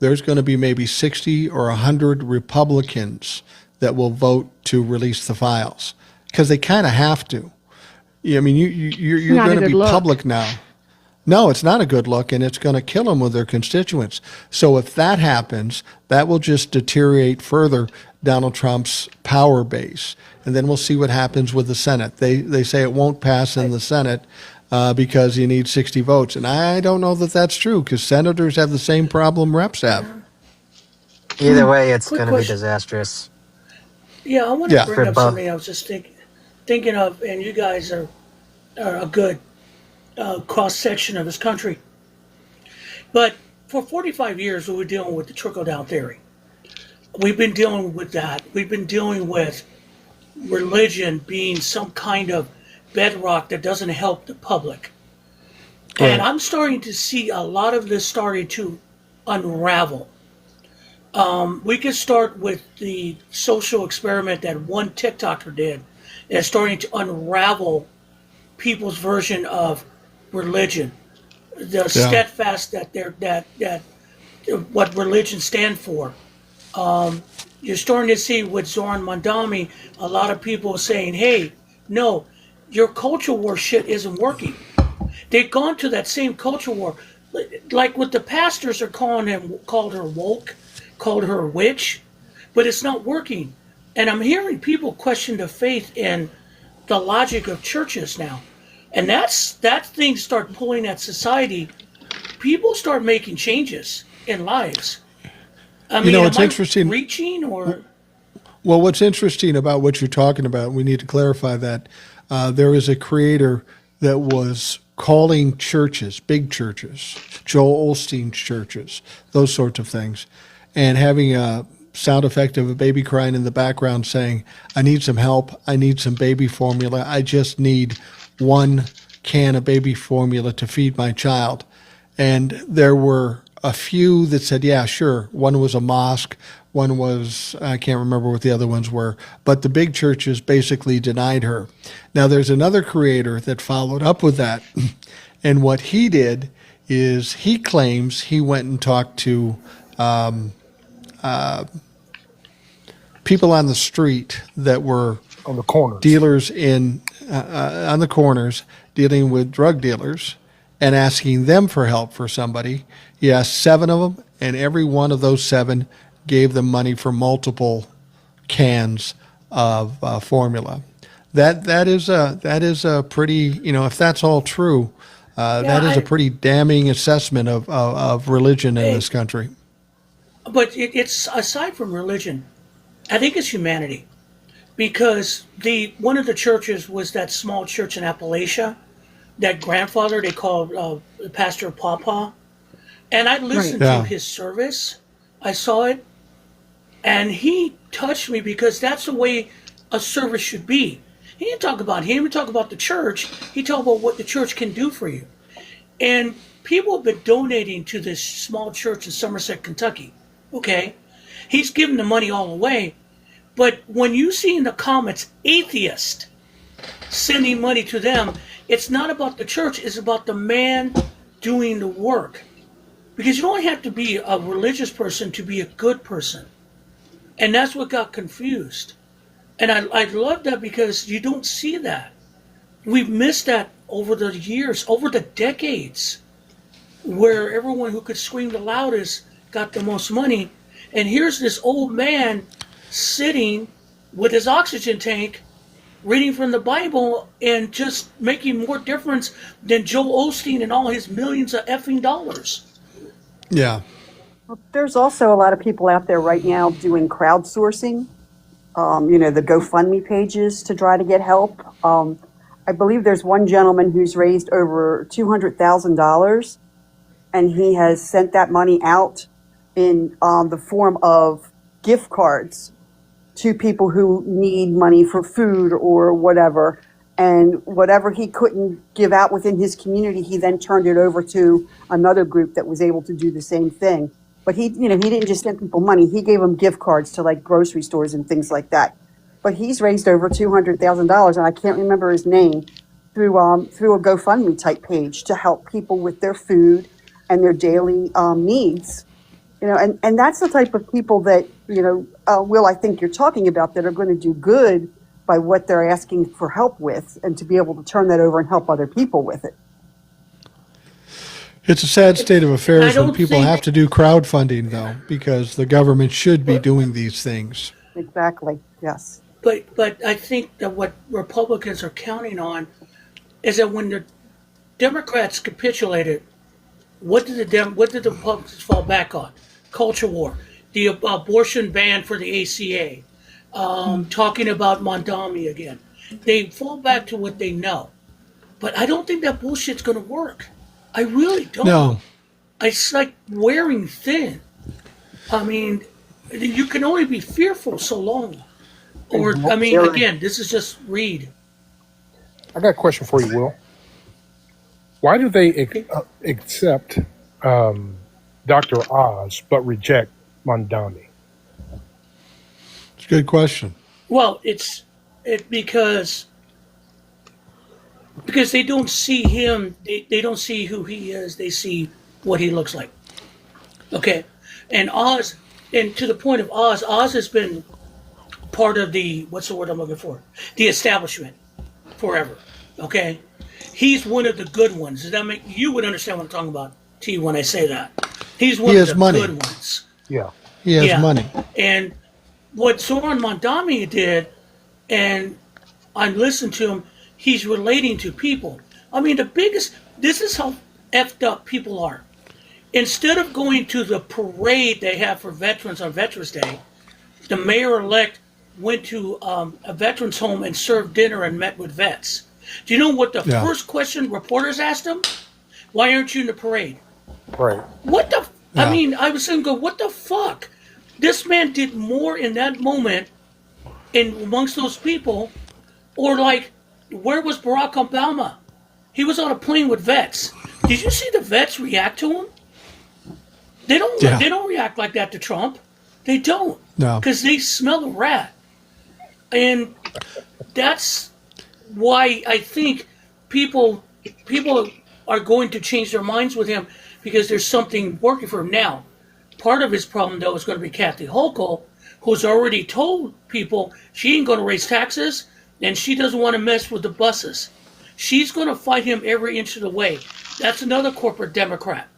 [SPEAKER 1] there's going to be maybe 60 or 100 Republicans that will vote to release the files, because they kind of have to. I mean, you're
[SPEAKER 9] Not a
[SPEAKER 1] going to
[SPEAKER 9] good
[SPEAKER 1] be
[SPEAKER 9] look.
[SPEAKER 1] public now. No, it's not a good look, and it's going to kill them with their constituents. So if that happens, that will just deteriorate further Donald Trump's power base. And then we'll see what happens with the Senate. They say it won't pass in the Senate because you need 60 votes. And I don't know that that's true, because senators have the same problem reps have.
[SPEAKER 10] Either way, it's
[SPEAKER 7] Quick
[SPEAKER 10] going to be
[SPEAKER 7] question.
[SPEAKER 10] disastrous.
[SPEAKER 7] Yeah, I want to
[SPEAKER 1] Yeah.
[SPEAKER 7] bring
[SPEAKER 10] For
[SPEAKER 7] up
[SPEAKER 10] both.
[SPEAKER 7] something I was just thinking of, and you guys are a good cross section of this country. But for 45 years, we were dealing with the trickle down theory. We've been dealing with that. We've been dealing with religion being some kind of bedrock that doesn't help the public. And
[SPEAKER 1] Right.
[SPEAKER 7] I'm starting to see a lot of this starting to unravel. We could start with the social experiment that one TikToker did, and it's starting to unravel people's version of religion, the
[SPEAKER 1] Yeah.
[SPEAKER 7] steadfast that what religion stand for. You're starting to see with Zoran Mandami, a lot of people saying, "Hey, no, your culture war shit isn't working." They've gone to that same culture war, like what the pastors are called her woke, called her a witch, but it's not working. And I'm hearing people question the faith in the logic of churches now, and that things start pulling at society. People start making changes in lives. I mean,
[SPEAKER 1] It's
[SPEAKER 7] am I
[SPEAKER 1] interesting.
[SPEAKER 7] reaching or?
[SPEAKER 1] Well, what's interesting about what you're talking about, we need to clarify that there is a creator that was calling churches, big churches, Joel Osteen churches, those sorts of things, and having a sound effect of a baby crying in the background saying, I need some help. I need some baby formula. I just need one can of baby formula to feed my child. And there were a few that said, yeah, sure. One was a mosque. One was, I can't remember what the other ones were, but the big churches basically denied her. Now, there's another creator that followed up with that. And what he did is he claims he went and talked to people on the street that were
[SPEAKER 2] On the corners.
[SPEAKER 1] dealers on the corners dealing with drug dealers and asking them for help for somebody. He asked 7 of them, and every one of those 7 gave them money for multiple cans of formula. That is a pretty, if that's all true, that is a pretty damning assessment of religion in this country.
[SPEAKER 7] But it's aside from religion, I think it's humanity, because one of the churches was that small church in Appalachia, that grandfather they called Pastor Pawpaw, and I listened
[SPEAKER 1] Yeah.
[SPEAKER 7] to his service. I saw it, and he touched me because that's the way a service should be. He didn't talk about him. He talked about the church. He talked about what the church can do for you. And people have been donating to this small church in Somerset, Kentucky. Okay, he's giving the money all away. But when you see in the comments atheist sending money to them, it's not about the church, it's about the man doing the work. Because you don't have to be a religious person to be a good person. And that's what got confused. And I love that because you don't see that. We've missed that over the years, over the decades, where everyone who could scream the loudest got the most money. And here's this old man sitting with his oxygen tank, reading from the Bible, and just making more difference than Joel Osteen and all his millions of effing dollars.
[SPEAKER 1] Yeah.
[SPEAKER 6] There's also a lot of people out there right now doing crowdsourcing, the GoFundMe pages to try to get help. I believe there's one gentleman who's raised over $200,000, and he has sent that money out in the form of gift cards to people who need money for food or whatever. And whatever he couldn't give out within his community, he then turned it over to another group that was able to do the same thing. But he didn't just send people money. He gave them gift cards to like grocery stores and things like that. But he's raised over $200,000, and I can't remember his name, through a GoFundMe type page to help people with their food and their daily needs. And that's the type of people that, Will, I think you're talking about, that are going to do good by what they're asking for help with, and to be able to turn that over and help other people with it.
[SPEAKER 1] It's a sad state of
[SPEAKER 7] I
[SPEAKER 1] affairs when
[SPEAKER 7] don't
[SPEAKER 1] people
[SPEAKER 7] think-
[SPEAKER 1] have to do crowdfunding, though, because the government should be doing these things.
[SPEAKER 6] Exactly. Yes.
[SPEAKER 7] But I think that what Republicans are counting on is that when the Democrats capitulated, what did the Republicans fall back on? Culture war, the abortion ban for the ACA, talking about Mondami again. They fall back to what they know. But I don't think that bullshit's going to work. I really don't.
[SPEAKER 1] No,
[SPEAKER 7] it's like wearing thin. I mean, you can only be fearful so long. Or, I mean, again, this is just Reed.
[SPEAKER 2] I got a question for you, Will. Why do they accept Dr. Oz but reject Mondani?
[SPEAKER 1] It's a good question.
[SPEAKER 7] Well, it's because they don't see him. They don't see who he is. They see what he looks like. Okay, and Oz, and to the point of Oz, Oz has been part of the, what's the word I'm looking for? The establishment forever. Okay, he's one of the good ones. Does that make you would understand what I'm talking about, T, when I say that? He's one
[SPEAKER 1] He
[SPEAKER 7] of
[SPEAKER 1] has
[SPEAKER 7] the
[SPEAKER 1] money.
[SPEAKER 7] good ones.
[SPEAKER 2] Yeah.
[SPEAKER 1] He has
[SPEAKER 7] Yeah.
[SPEAKER 1] money.
[SPEAKER 7] And what Zoran Mondami did, and I listened to him, he's relating to people. I mean, this is how effed up people are. Instead of going to the parade they have for veterans on Veterans Day, the mayor-elect went to a veterans home and served dinner and met with vets. Do you know what the
[SPEAKER 1] Yeah.
[SPEAKER 7] first question reporters asked him? Why aren't you in the parade?
[SPEAKER 2] Right.
[SPEAKER 7] What the?
[SPEAKER 1] Yeah.
[SPEAKER 7] I mean, I was saying, what the fuck? This man did more in that moment, in amongst those people, or like, where was Barack Obama? He was on a plane with vets. Did you see the vets react to him? They don't.
[SPEAKER 1] Yeah.
[SPEAKER 7] They don't react like that to Trump. They don't.
[SPEAKER 1] No.
[SPEAKER 7] Because they smell a rat, and that's why I think people are going to change their minds with him because there's something working for him now. Part of his problem, though, is going to be Kathy Hochul, who's already told people she ain't going to raise taxes and she doesn't want to mess with the buses. She's going to fight him every inch of the way. That's another corporate Democrat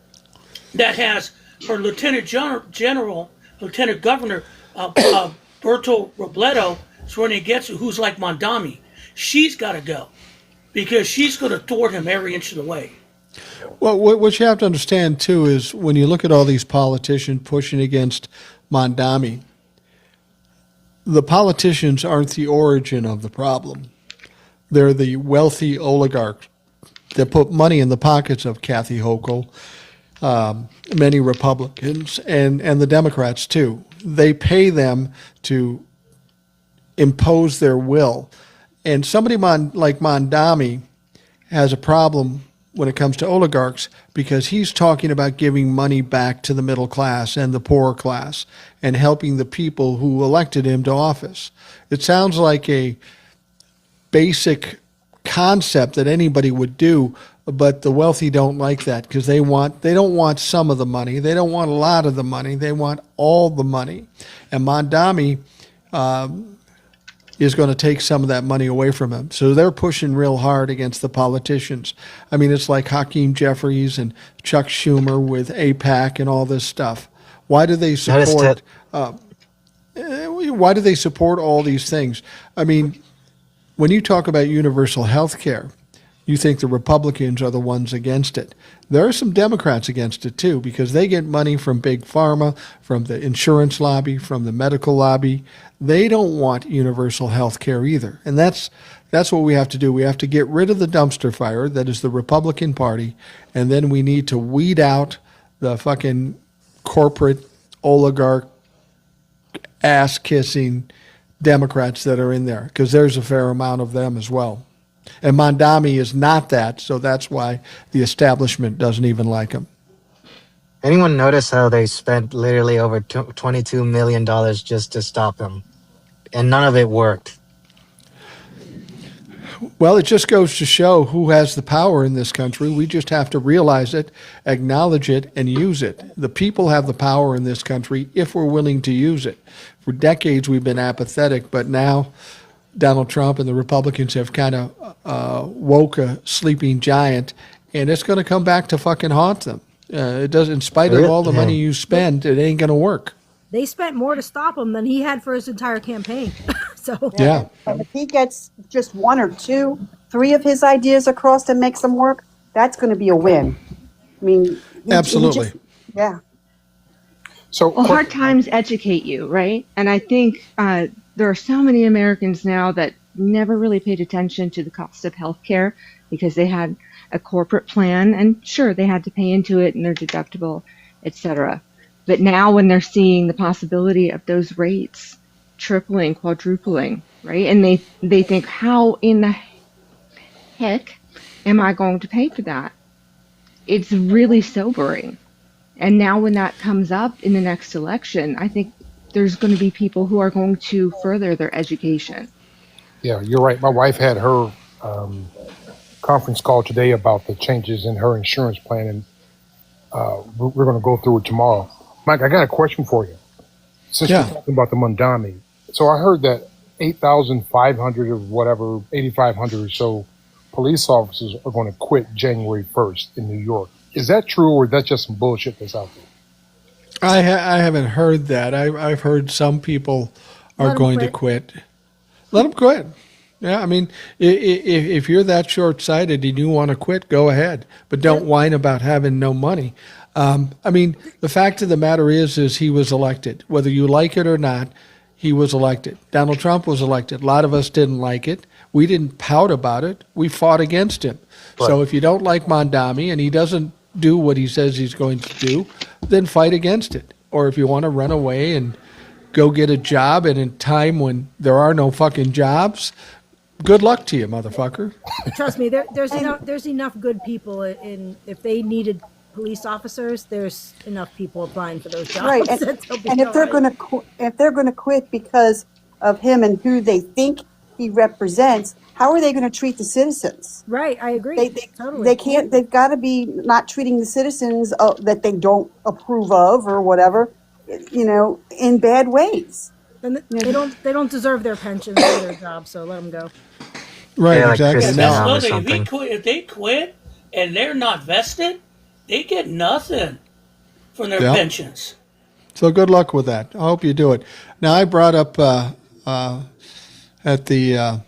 [SPEAKER 7] that has her Lieutenant Governor Berto Robledo is running against her, who's like Mondami. She's got to go because she's going to thwart him every inch of the way.
[SPEAKER 1] Well, what you have to understand, too, is when you look at all these politicians pushing against Mondami, the politicians aren't the origin of the problem. They're the wealthy oligarchs that put money in the pockets of Kathy Hochul, many Republicans, and the Democrats, too. They pay them to impose their will. And somebody like Mondami has a problem when it comes to oligarchs because he's talking about giving money back to the middle class and the poor class and helping the people who elected him to office. It sounds like a basic concept that anybody would do, but the wealthy don't like that because they don't want some of the money. They don't want a lot of the money. They want all the money. And Mondami is going to take some of that money away from him. So they're pushing real hard against the politicians. I mean, it's like Hakeem Jeffries and Chuck Schumer with AIPAC and all this stuff. Why do they support? Why do they support all these things? I mean, when you talk about universal health care, you think the Republicans are the ones against it. There are some Democrats against it too because they get money from big pharma, from the insurance lobby, from the medical lobby. They don't want universal health care either. And that's what we have to do. We have to get rid of the dumpster fire that is the Republican Party, and then we need to weed out the fucking corporate oligarch ass-kissing Democrats that are in there because there's a fair amount of them as well. And Mondami is not that, so that's why the establishment doesn't even like him.
[SPEAKER 10] Anyone notice how they spent literally over $22 million just to stop him? And none of it worked.
[SPEAKER 1] Well, it just goes to show who has the power in this country. We just have to realize it, acknowledge it, and use it. The people have the power in this country if we're willing to use it. For decades, we've been apathetic, but now Donald Trump and the Republicans have kind of woke a sleeping giant, and it's going to come back to fucking haunt them. It does, in spite of all the money you spend, it ain't going to work.
[SPEAKER 4] They spent more to stop him than he had for his entire campaign. So
[SPEAKER 1] Yeah.
[SPEAKER 6] And if he gets just one or two, three of his ideas across and makes them work, that's going to be a win. I mean,
[SPEAKER 1] Absolutely.
[SPEAKER 6] yeah.
[SPEAKER 2] So,
[SPEAKER 9] Well, hard times educate you, right? And I think there are so many Americans now that never really paid attention to the cost of healthcare because they had a corporate plan, and sure, they had to pay into it and their deductible, etc. But now when they're seeing the possibility of those rates tripling, quadrupling, right? And they think, how in the heck am I going to pay for that? It's really sobering. And now when that comes up in the next election, I think there's going to be people who are going to further their education.
[SPEAKER 2] Yeah, you're right. My wife had her conference call today about the changes in her insurance plan, and we're going to go through it tomorrow. Mike, I got a question for you. Since we're talking about the Mondami, so I heard that 8,500 or whatever, 8,500 or so police officers are going to quit January 1st in New York. Is that true, or is that just some bullshit that's out there?
[SPEAKER 1] I haven't heard that. I've heard some people are going to quit. Let them quit. Yeah, I mean, if you're that short-sighted and you want to quit, go ahead. But don't whine about having no money. I mean, the fact of the matter is he was elected. Whether you like it or not, he was elected. Donald Trump was elected. A lot of us didn't like it. We didn't pout about it. We fought against him. Right. So if you don't like Mondami and he doesn't do what he says he's going to do, then fight against it. Or if you want to run away and go get a job at a time when there are no fucking jobs, good luck to you, motherfucker.
[SPEAKER 4] Trust me, there's enough good people in. If they needed police officers, there's enough people applying for those jobs.
[SPEAKER 6] Right, and if they're going to quit because of him and who they think he represents, how are they going to treat the citizens?
[SPEAKER 4] Right, I agree. Totally.
[SPEAKER 6] They can't. They've got to be not treating the citizens that they don't approve of or whatever, in bad ways.
[SPEAKER 4] And they don't deserve their pensions or their jobs, so let them go.
[SPEAKER 1] Right,
[SPEAKER 10] like
[SPEAKER 1] exactly.
[SPEAKER 7] If they quit and they're not vested, they get nothing from their pensions.
[SPEAKER 1] So good luck with that. I hope you do it. Now, I brought up at the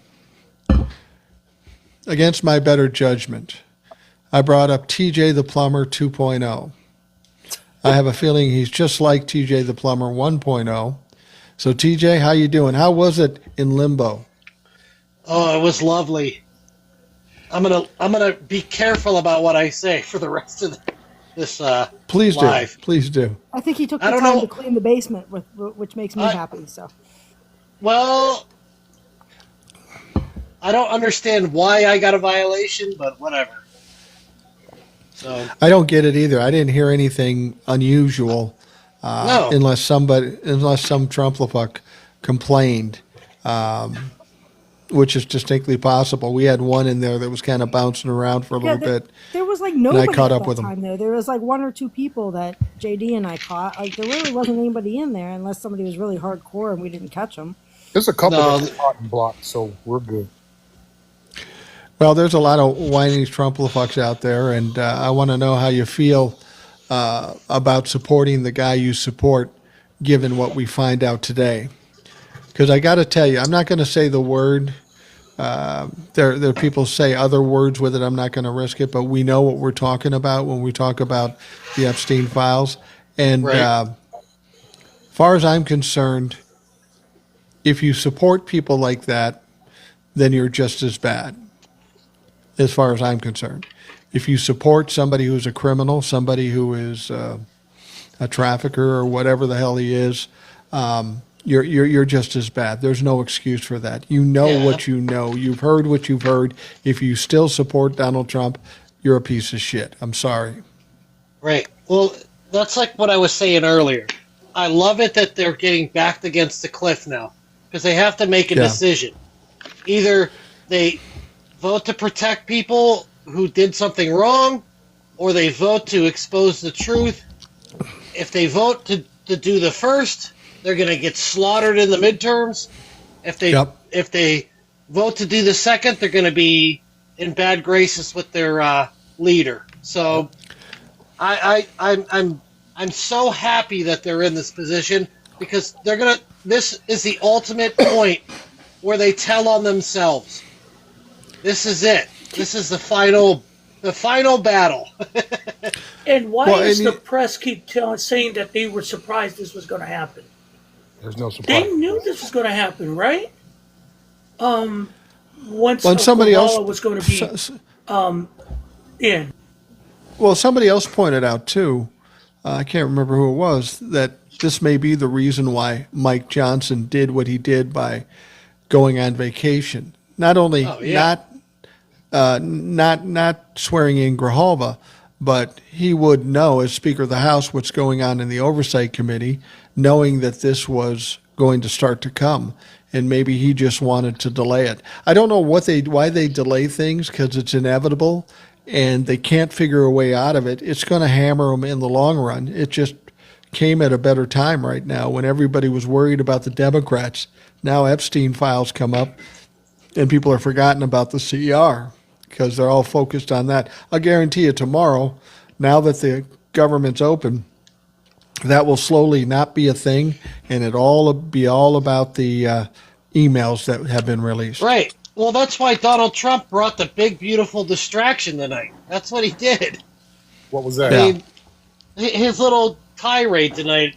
[SPEAKER 1] against my better judgment, I brought up TJ the Plumber 2.0. I have a feeling he's just like TJ the Plumber 1.0. So TJ, how you doing? How was it in limbo?
[SPEAKER 3] Oh, it was lovely. I'm gonna be careful about what I say for the rest of this
[SPEAKER 1] Please
[SPEAKER 3] live.
[SPEAKER 1] do. Please do.
[SPEAKER 4] I think he took the time to clean the basement, which makes me happy. So.
[SPEAKER 3] Well, I don't understand why I got a violation, but whatever. So
[SPEAKER 1] I don't get it either. I didn't hear anything unusual, unless some Trumplefuck complained, which is distinctly possible. We had one in there that was kind of bouncing around for a little bit.
[SPEAKER 4] There was like nobody
[SPEAKER 1] and I caught
[SPEAKER 4] at
[SPEAKER 1] up with
[SPEAKER 4] time
[SPEAKER 1] him.
[SPEAKER 4] there was like one or two people that JD and I caught. Like there really wasn't anybody in there unless somebody was really hardcore and we didn't catch them.
[SPEAKER 2] There's a couple of caught and blocked, so we're good.
[SPEAKER 1] Well, there's a lot of whiny Trumplefucks out there, and I want to know how you feel about supporting the guy you support, given what we find out today. Because I got to tell you, I'm not going to say the word. There are people say other words with it. I'm not going to risk it, but we know what we're talking about when we talk about the Epstein files. And as far as I'm concerned, if you support people like that, then you're just as bad, as far as I'm concerned. If you support somebody who's a criminal, somebody who is a trafficker or whatever the hell he is, you're just as bad. There's no excuse for that. You know what you know. You've heard what you've heard. If you still support Donald Trump, you're a piece of shit. I'm sorry.
[SPEAKER 3] Right. Well, that's like what I was saying earlier. I love it that they're getting backed against the cliff now because they have to make a decision. Either they vote to protect people who did something wrong, or they vote to expose the truth. If they vote to do the first, they're going to get slaughtered in the midterms. If they vote to do the second, they're going to be in bad graces with their leader. So I'm so happy that they're in this position because they're gonna. This is the ultimate point where they tell on themselves. This is it. This is the final battle.
[SPEAKER 7] And why does the press keep saying that they were surprised this was going to happen?
[SPEAKER 2] There's no surprise.
[SPEAKER 7] They knew this was going to happen, right? once
[SPEAKER 1] Well, and somebody else,
[SPEAKER 7] Kamala was going to be
[SPEAKER 1] s- s-
[SPEAKER 7] in.
[SPEAKER 1] well, somebody else pointed out too. I can't remember who it was, that this may be the reason why Mike Johnson did what he did by going on vacation. Not only
[SPEAKER 3] Oh, yeah.
[SPEAKER 1] not swearing in Grijalva, but he would know as Speaker of the House what's going on in the Oversight Committee, knowing that this was going to start to come, and maybe he just wanted to delay it. I don't know why they delay things, because it's inevitable, and they can't figure a way out of it. It's going to hammer them in the long run. It just came at a better time right now when everybody was worried about the Democrats. Now Epstein files come up, and people are forgotten about the CR because they're all focused on that. I'll guarantee you tomorrow, now that the government's open, that will slowly not be a thing, and it all be all about the emails that have been released.
[SPEAKER 3] Right. Well, that's why Donald Trump brought the big, beautiful distraction tonight. That's what he did.
[SPEAKER 2] What was that?
[SPEAKER 1] Yeah.
[SPEAKER 3] I mean, his little tirade tonight,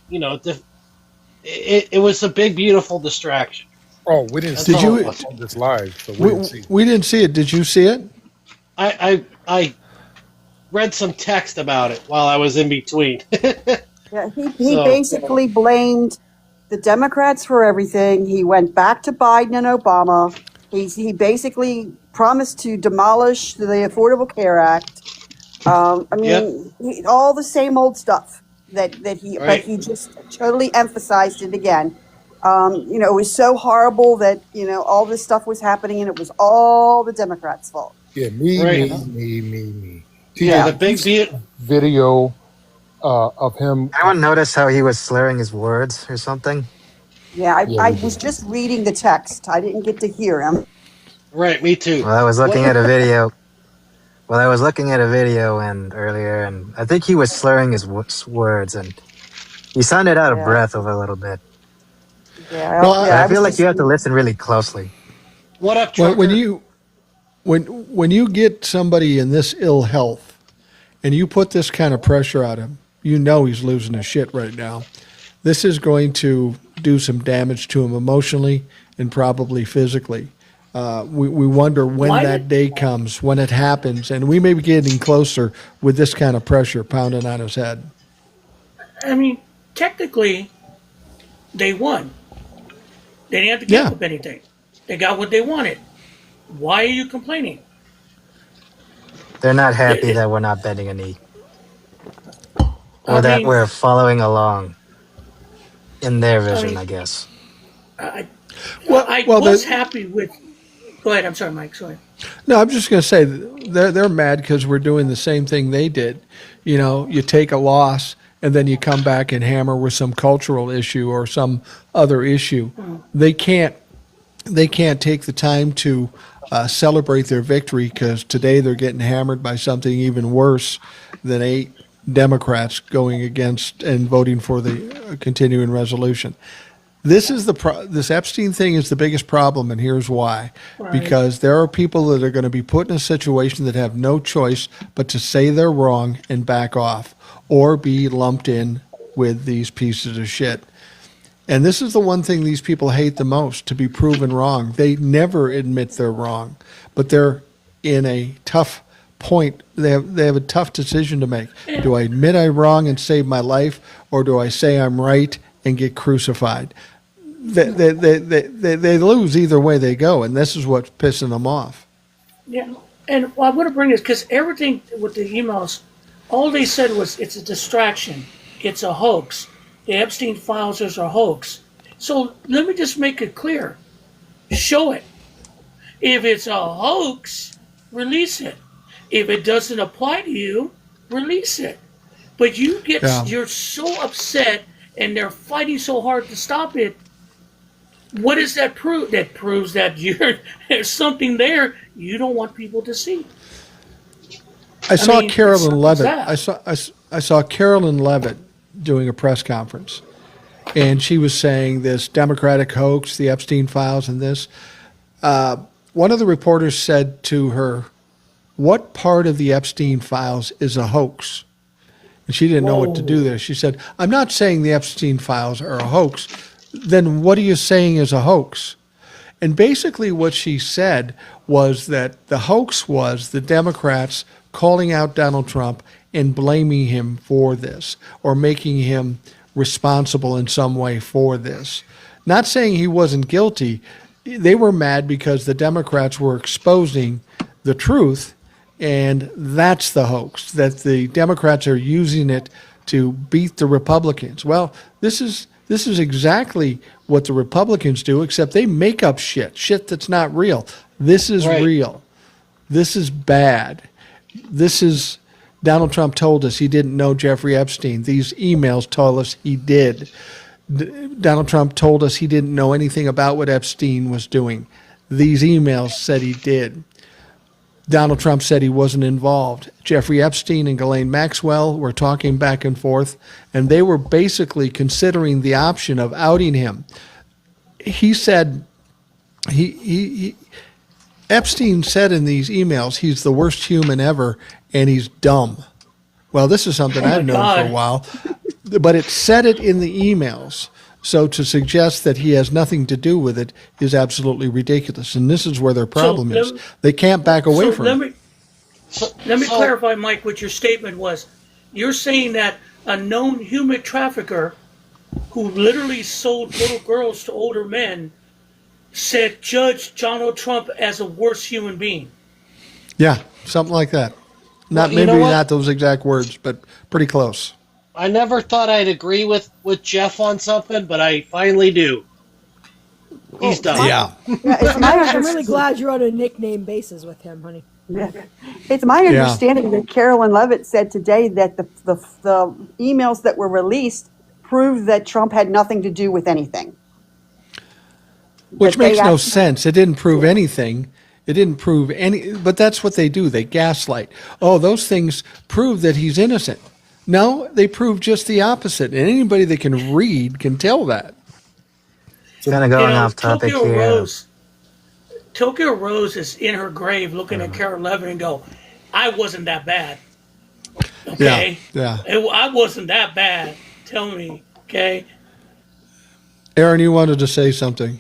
[SPEAKER 3] it was a big, beautiful distraction.
[SPEAKER 2] Oh, we didn't
[SPEAKER 3] That's
[SPEAKER 2] see
[SPEAKER 3] all
[SPEAKER 2] it
[SPEAKER 3] it was.
[SPEAKER 2] on this live, so we
[SPEAKER 1] We,
[SPEAKER 2] didn't see it.
[SPEAKER 1] we didn't see it. Did you see it?
[SPEAKER 3] I read some text about it while I was in between.
[SPEAKER 6] Yeah, he
[SPEAKER 3] So-
[SPEAKER 6] basically blamed the Democrats for everything. He went back to Biden and Obama. He basically promised to demolish the Affordable Care Act. I mean, all the same old stuff that he, but
[SPEAKER 3] Right.
[SPEAKER 6] he just totally emphasized it again. It was so horrible that, all this stuff was happening and it was all the Democrats' fault.
[SPEAKER 2] Yeah, me.
[SPEAKER 3] Yeah, the big
[SPEAKER 2] video of him.
[SPEAKER 10] Anyone notice how he was slurring his words or something?
[SPEAKER 6] Yeah,
[SPEAKER 2] Yeah,
[SPEAKER 6] I
[SPEAKER 2] we
[SPEAKER 6] was
[SPEAKER 2] did.
[SPEAKER 6] just reading the text. I didn't get to hear him.
[SPEAKER 3] Right, me too.
[SPEAKER 10] Well, I was looking at a video. Well, I was looking at a video earlier, and I think he was slurring his words, and he sounded out of
[SPEAKER 6] Yeah.
[SPEAKER 10] breath a little bit.
[SPEAKER 6] Yeah,
[SPEAKER 1] Well,
[SPEAKER 6] yeah,
[SPEAKER 10] I feel
[SPEAKER 6] was
[SPEAKER 10] like
[SPEAKER 6] just
[SPEAKER 10] you have to
[SPEAKER 6] reading-
[SPEAKER 10] listen really closely.
[SPEAKER 3] What up,
[SPEAKER 1] When,
[SPEAKER 3] Trucker?
[SPEAKER 1] when you get somebody in this ill health and you put this kind of pressure on him, you know he's losing his shit right now. This is going to do some damage to him emotionally and probably physically. We wonder when
[SPEAKER 7] Why
[SPEAKER 1] that day comes, when it happens, and we may be getting closer with this kind of pressure pounding on his head.
[SPEAKER 7] I mean, technically, they won. They didn't have to give
[SPEAKER 1] Yeah.
[SPEAKER 7] up anything. They got what they wanted. Why are you complaining?
[SPEAKER 10] They're not happy that we're not bending a knee, or
[SPEAKER 7] I
[SPEAKER 10] that
[SPEAKER 7] mean-
[SPEAKER 10] we're following along in their vision,
[SPEAKER 7] mean-
[SPEAKER 10] I guess.
[SPEAKER 7] I
[SPEAKER 1] well,
[SPEAKER 7] was
[SPEAKER 1] the-
[SPEAKER 7] happy with. Go ahead. I'm sorry, Mike. Sorry.
[SPEAKER 1] No, I'm just going to say they're mad because we're doing the same thing they did. You take a loss and then you come back and hammer with some cultural issue or some other issue. They can't take the time to celebrate their victory because today they're getting hammered by something even worse than 8 Democrats going against and voting for the continuing resolution. This is this Epstein thing is the biggest problem, and here's why. Because there are people that are going to be put in a situation that have no choice but to say they're wrong and back off, or be lumped in with these pieces of shit. And this is the one thing these people hate the most, to be proven wrong. They never admit they're wrong, but they're in a tough point. They have a tough decision to make. Do I admit I'm wrong and save my life, or do I say I'm right and get crucified? They lose either way they go, and this is what's pissing them off.
[SPEAKER 7] Yeah, and I want to bring this because everything with the emails, all they said was it's a distraction, it's a hoax. The Epstein files is a hoax. So let me just make it clear. Show it. If it's a hoax, release it. If it doesn't apply to you, release it. But you're so upset and they're fighting so hard to stop it. What does that prove? That proves that there's something there you don't want people to see.
[SPEAKER 1] I saw
[SPEAKER 7] mean,
[SPEAKER 1] Carolyn
[SPEAKER 7] it's
[SPEAKER 1] Levitt.
[SPEAKER 7] sad.
[SPEAKER 1] I saw Carolyn Levitt doing a press conference, and she was saying this Democratic hoax, the Epstein files, and this. One of the reporters said to her, "What part of the Epstein files is a hoax?" And she didn't know what to do there. She said, "I'm not saying the Epstein files are a hoax. Then what are you saying is a hoax?" And basically, what she said was that the hoax was the Democrats calling out Donald Trump and blaming him for this or making him responsible in some way for this. Not saying he wasn't guilty. They were mad because the Democrats were exposing the truth, and that's the hoax, that the Democrats are using it to beat the Republicans. Well, this is exactly what the Republicans do, except they make up shit that's not real. This is
[SPEAKER 3] Right.
[SPEAKER 1] real. This is bad. This is Donald Trump told us he didn't know Jeffrey Epstein. These emails told us he did. Donald Trump told us he didn't know anything about what Epstein was doing. These emails said he did. Donald Trump said he wasn't involved. Jeffrey Epstein and Ghislaine Maxwell were talking back and forth, and they were basically considering the option of outing him. He said, Epstein said in these emails, he's the worst human ever, and he's dumb. Well, this is something I've known for a while, but it said it in the emails. So to suggest that he has nothing to do with it is absolutely ridiculous. And this is where their problem is. They can't back away from it.
[SPEAKER 7] Let me clarify, Mike, what your statement was. You're saying that a known human trafficker who literally sold little girls to older men said judge Donald Trump as a worse human being.
[SPEAKER 1] Yeah, something like that. Not
[SPEAKER 3] Well, you know
[SPEAKER 1] maybe
[SPEAKER 3] what?
[SPEAKER 1] not those exact words, but pretty close.
[SPEAKER 3] I never thought I'd agree with Jeff on something, but I finally do. He's done.
[SPEAKER 1] Yeah.
[SPEAKER 6] It's my
[SPEAKER 4] I'm really
[SPEAKER 6] understanding.
[SPEAKER 4] glad you're on a nickname basis with him, honey.
[SPEAKER 6] It's my
[SPEAKER 1] Yeah.
[SPEAKER 6] understanding that Carolyn Levitt said today that the emails that were released proved that Trump had nothing to do with anything.
[SPEAKER 1] Which
[SPEAKER 6] That they
[SPEAKER 1] makes no
[SPEAKER 6] actually-
[SPEAKER 1] sense. It didn't prove anything. It didn't prove any, but that's what they do. They gaslight. Oh, those things prove that he's innocent. No, they prove just the opposite. And anybody that can read can tell that.
[SPEAKER 10] Kind of going off topic here.
[SPEAKER 7] Tokyo Rose is in her grave looking at Carol Levin and go, I wasn't that bad. Okay?
[SPEAKER 1] Yeah.
[SPEAKER 7] I wasn't that bad. Tell me. Okay?
[SPEAKER 1] Aaron, you wanted to say something.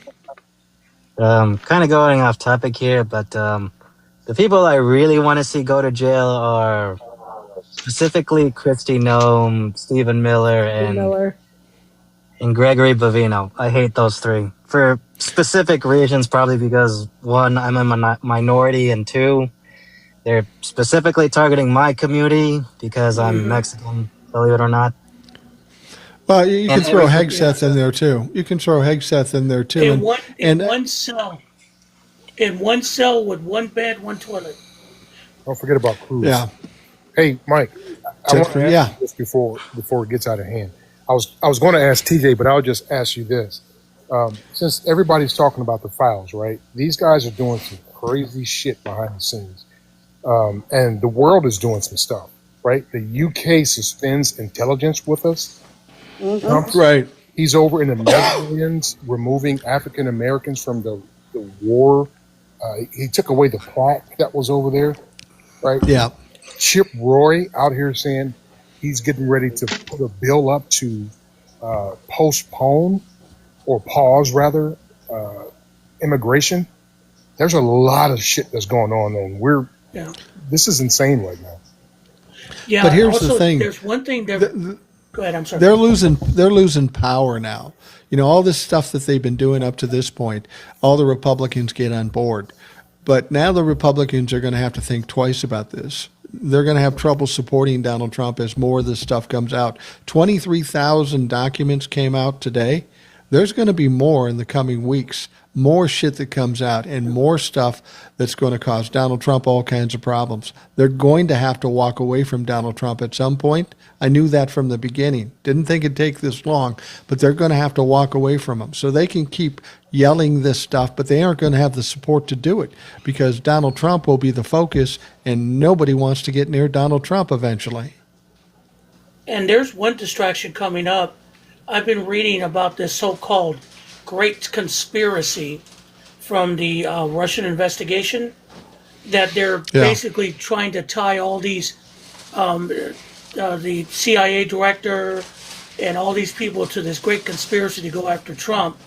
[SPEAKER 10] Kind of going off topic here, but the people I really want to see go to jail are specifically Kristi Noem, Stephen Miller, and Gregory Bovino. I hate those three for specific reasons, probably because one, I'm a minority, and two, they're specifically targeting my community because I'm Mexican, believe it or not.
[SPEAKER 1] Well, you can
[SPEAKER 10] And
[SPEAKER 1] throw
[SPEAKER 10] everything-
[SPEAKER 1] Hegseth in there too. You can throw Hegseth in there too.
[SPEAKER 7] In one cell with one bed, one toilet.
[SPEAKER 2] Don't forget about Cruz.
[SPEAKER 1] Yeah.
[SPEAKER 2] Hey, Mike, I want to ask
[SPEAKER 1] Yeah.
[SPEAKER 2] you this before it gets out of hand. I was going to ask TJ, but I'll just ask you this. Since everybody's talking about the files, right? These guys are doing some crazy shit behind the scenes. And the world is doing some stuff, right? The UK suspends intelligence with us. Trump's-
[SPEAKER 1] Right.
[SPEAKER 2] He's over in the Netherlands removing African Americans from the war. He took away the plaque that was over there, right?
[SPEAKER 1] Yeah.
[SPEAKER 2] Chip Roy out here saying he's getting ready to put a bill up to postpone or pause, rather, immigration. There's a lot of shit that's going on, and this is insane right now.
[SPEAKER 7] Yeah,
[SPEAKER 1] But here's the
[SPEAKER 7] also,
[SPEAKER 1] thing.
[SPEAKER 7] There's one thing that. Go ahead, I'm sorry.
[SPEAKER 1] They're losing power now. You know, all this stuff that they've been doing up to this point, all the Republicans get on board. But now the Republicans are going to have to think twice about this. They're going to have trouble supporting Donald Trump as more of this stuff comes out. 23,000 documents came out today. There's going to be more in the coming weeks, more shit that comes out and more stuff that's going to cause Donald Trump all kinds of problems. They're going to have to walk away from Donald Trump at some point. I knew that from the beginning. Didn't think it'd take this long, but they're going to have to walk away from him. So they can keep yelling this stuff, but they aren't going to have the support to do it because Donald Trump will be the focus and nobody wants to get near Donald Trump eventually.
[SPEAKER 7] And there's one distraction coming up. I've been reading about this so-called Great Conspiracy from the Russian investigation, that they're basically trying to tie all these, the CIA director and all these people to this great conspiracy to go after Trump.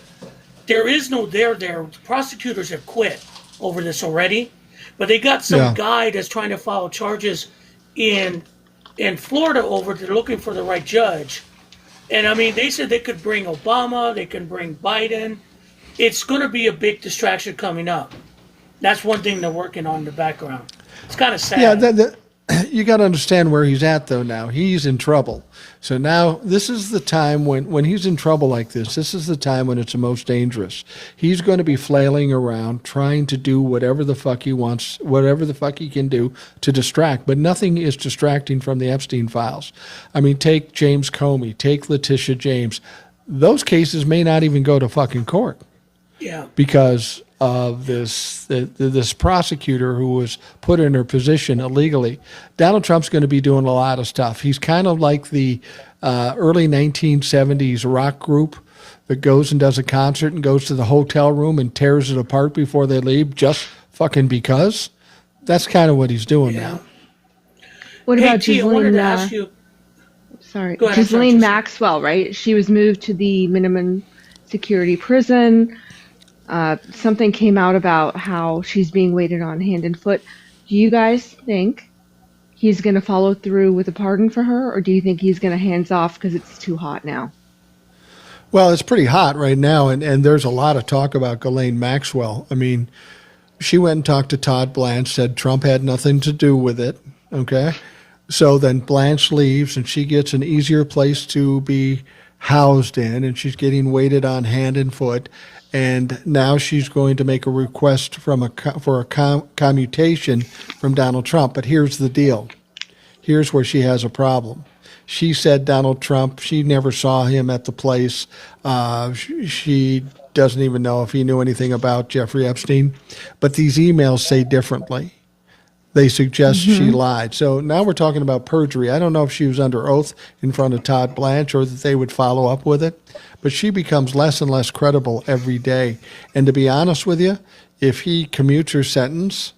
[SPEAKER 7] there is no there there. Prosecutors have quit over this already, but they got some
[SPEAKER 1] Yeah.
[SPEAKER 7] guy that's trying to file charges in Florida over. They're looking for the right judge, and I mean, they said they could bring Obama, they can bring Biden. It's going to be a big distraction coming up. That's one thing they're working on in the background. It's kind of sad.
[SPEAKER 1] Yeah, you got to understand where he's at, though, now. He's in trouble. So now this is the time when he's in trouble like this is the time when it's the most dangerous. He's going to be flailing around trying to do whatever the fuck he wants, whatever the fuck he can do to distract. But nothing is distracting from the Epstein files. I mean, take James Comey, take Letitia James. Those cases may not even go to fucking court
[SPEAKER 7] Yeah.
[SPEAKER 1] because of this prosecutor who was put in her position illegally. Donald Trump's going to be doing a lot of stuff. He's kind of like the early 1970s rock group that goes and does a concert and goes to the hotel room and tears it apart before they leave just fucking because. That's kind of what he's doing now.
[SPEAKER 9] What
[SPEAKER 7] Hey,
[SPEAKER 9] about
[SPEAKER 7] T, I wanted
[SPEAKER 9] Ghislaine?
[SPEAKER 7] to ask you.
[SPEAKER 9] Sorry,
[SPEAKER 7] Go ahead, I'm sorry,
[SPEAKER 9] Ghislaine
[SPEAKER 7] Jessica.
[SPEAKER 9] Maxwell, right? She was moved to the minimum security prison. Something came out about how she's being waited on hand and foot. Do you guys think he's going to follow through with a pardon for her, or do you think he's going to hands off because it's too hot now?
[SPEAKER 1] Well, it's pretty hot right now, and there's a lot of talk about Ghislaine Maxwell. I mean, she went and talked to Todd Blanche, said Trump had nothing to do with it, okay? So then Blanche leaves, and she gets an easier place to be housed in, and she's getting waited on hand and foot. And now she's going to make a request for a commutation from Donald Trump. But here's the deal. Here's where she has a problem. She said Donald Trump, she never saw him at the place. She doesn't even know if he knew anything about Jeffrey Epstein. But these emails say differently. They suggest she lied. So now we're talking about perjury. I don't know if she was under oath in front of Todd Blanche or that they would follow up with it, but she becomes less and less credible every day. And to be honest with you, if he commutes her sentence,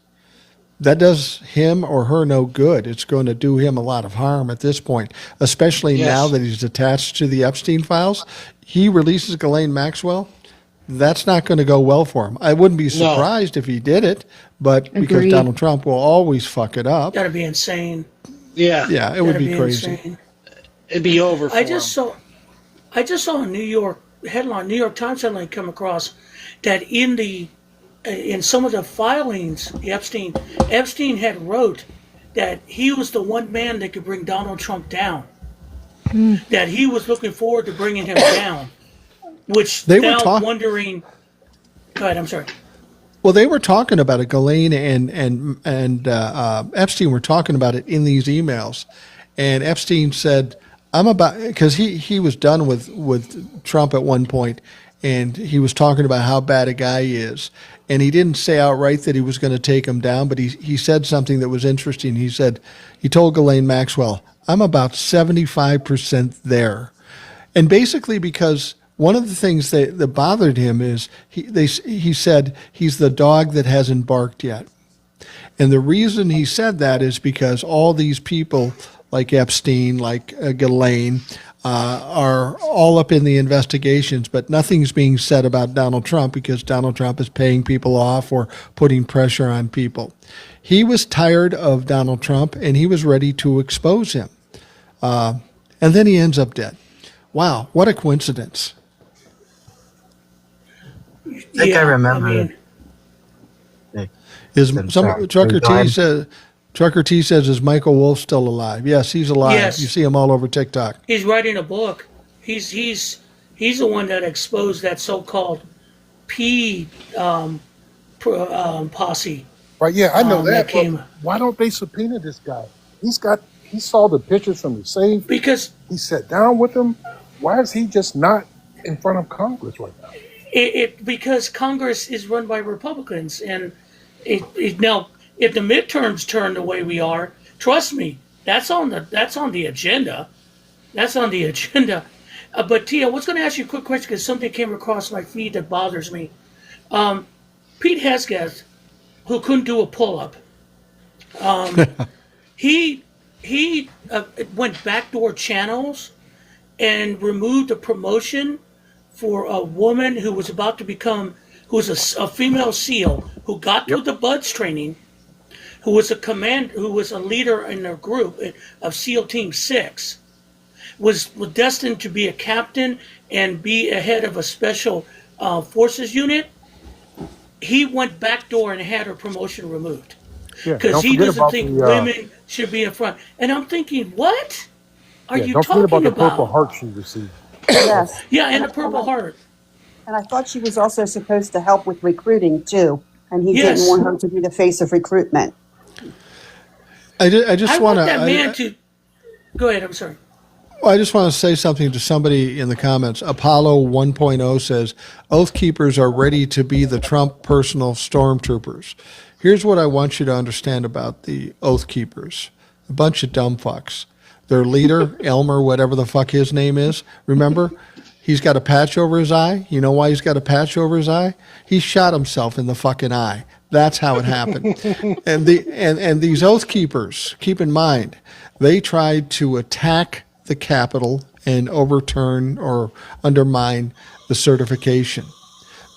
[SPEAKER 1] that does him or her no good. It's going to do him a lot of harm at this point, especially
[SPEAKER 3] Yes.
[SPEAKER 1] now that he's attached to the Epstein files. He releases Ghislaine Maxwell. That's not going to go well for him. I wouldn't be surprised if he did it, but because
[SPEAKER 9] Agreed.
[SPEAKER 1] Donald Trump will always fuck it up.
[SPEAKER 7] That'd be insane.
[SPEAKER 3] Yeah,
[SPEAKER 1] Yeah, it would
[SPEAKER 7] That'd
[SPEAKER 1] be crazy.
[SPEAKER 7] insane.
[SPEAKER 3] it'd be over for
[SPEAKER 7] I
[SPEAKER 3] him.
[SPEAKER 7] just saw a New York Times headline come across that in some of the filings, Epstein had wrote that he was the one man that could bring Donald Trump down. That he was looking forward to bringing him down, which
[SPEAKER 1] They were
[SPEAKER 7] now wondering. Go ahead. I'm sorry.
[SPEAKER 1] Well, they were talking about it. Ghislaine and Epstein were talking about it in these emails, and Epstein said, "I'm about," because he was done with Trump at one point, and he was talking about how bad a guy he is, and he didn't say outright that he was going to take him down, but he said something that was interesting. He said he told Ghislaine Maxwell, "I'm about 75% there," and basically because one of the things that bothered him is he said he's the dog that hasn't barked yet. And the reason he said that is because all these people like Epstein, like Ghislaine, are all up in the investigations, but nothing's being said about Donald Trump because Donald Trump is paying people off or putting pressure on people. He was tired of Donald Trump and he was ready to expose him. And then he ends up dead. Wow, what a coincidence.
[SPEAKER 10] I think I remember.
[SPEAKER 1] Is
[SPEAKER 10] I'm
[SPEAKER 1] some
[SPEAKER 10] sorry.
[SPEAKER 1] Trucker
[SPEAKER 10] Go
[SPEAKER 1] T
[SPEAKER 10] ahead.
[SPEAKER 1] says Trucker T says is Michael Wolff still alive? Yes, he's alive.
[SPEAKER 7] Yes.
[SPEAKER 1] You see him all over TikTok.
[SPEAKER 7] He's writing a book. He's the one that exposed that so-called P posse.
[SPEAKER 2] Right? Yeah, I know
[SPEAKER 7] that
[SPEAKER 2] that.
[SPEAKER 7] came-
[SPEAKER 2] But why don't they subpoena this guy? He saw the pictures from the safe.
[SPEAKER 7] Because
[SPEAKER 2] He sat down with them. Why is he just not in front of Congress right now?
[SPEAKER 7] because Congress is run by Republicans, and now if the midterms turn the way we are, trust me, that's on the agenda. That's on the agenda. But Tia, I was going to ask you a quick question because something came across my feed that bothers me. Pete Hesketh, who couldn't do a pull-up, he went backdoor channels and removed the promotion for a woman who was about to become, who was a female SEAL who got through the BUDS training, who was who was a leader in their group of SEAL Team 6, was destined to be a captain and be a head of a special forces unit. He went backdoor and had her promotion removed
[SPEAKER 2] Yeah,
[SPEAKER 7] because
[SPEAKER 2] don't
[SPEAKER 7] he
[SPEAKER 2] forget
[SPEAKER 7] doesn't
[SPEAKER 2] about
[SPEAKER 7] think
[SPEAKER 2] the
[SPEAKER 7] women should be in front. And I'm thinking, what are you
[SPEAKER 2] don't forget
[SPEAKER 7] talking
[SPEAKER 2] about the Purple
[SPEAKER 7] about?
[SPEAKER 2] Heart she received.
[SPEAKER 6] Yes.
[SPEAKER 7] Yeah, and the Purple Heart.
[SPEAKER 6] And I thought she was also supposed to help with recruiting too. And he didn't
[SPEAKER 7] Yes,
[SPEAKER 6] want her to be the face of recruitment.
[SPEAKER 1] I
[SPEAKER 7] I
[SPEAKER 1] just
[SPEAKER 7] want
[SPEAKER 1] want
[SPEAKER 7] that man
[SPEAKER 1] to.
[SPEAKER 7] to. Go ahead. I'm sorry.
[SPEAKER 1] I just want to say something to somebody in the comments. Apollo 1.0 says Oath Keepers are ready to be the Trump personal stormtroopers. Here's what I want you to understand about the Oath Keepers: a bunch of dumb fucks. Their leader, Elmer, whatever the fuck his name is, remember? He's got a patch over his eye. You know why he's got a patch over his eye? He shot himself in the fucking eye. That's how it happened. And these Oath Keepers, keep in mind, they tried to attack the Capitol and overturn or undermine the certification.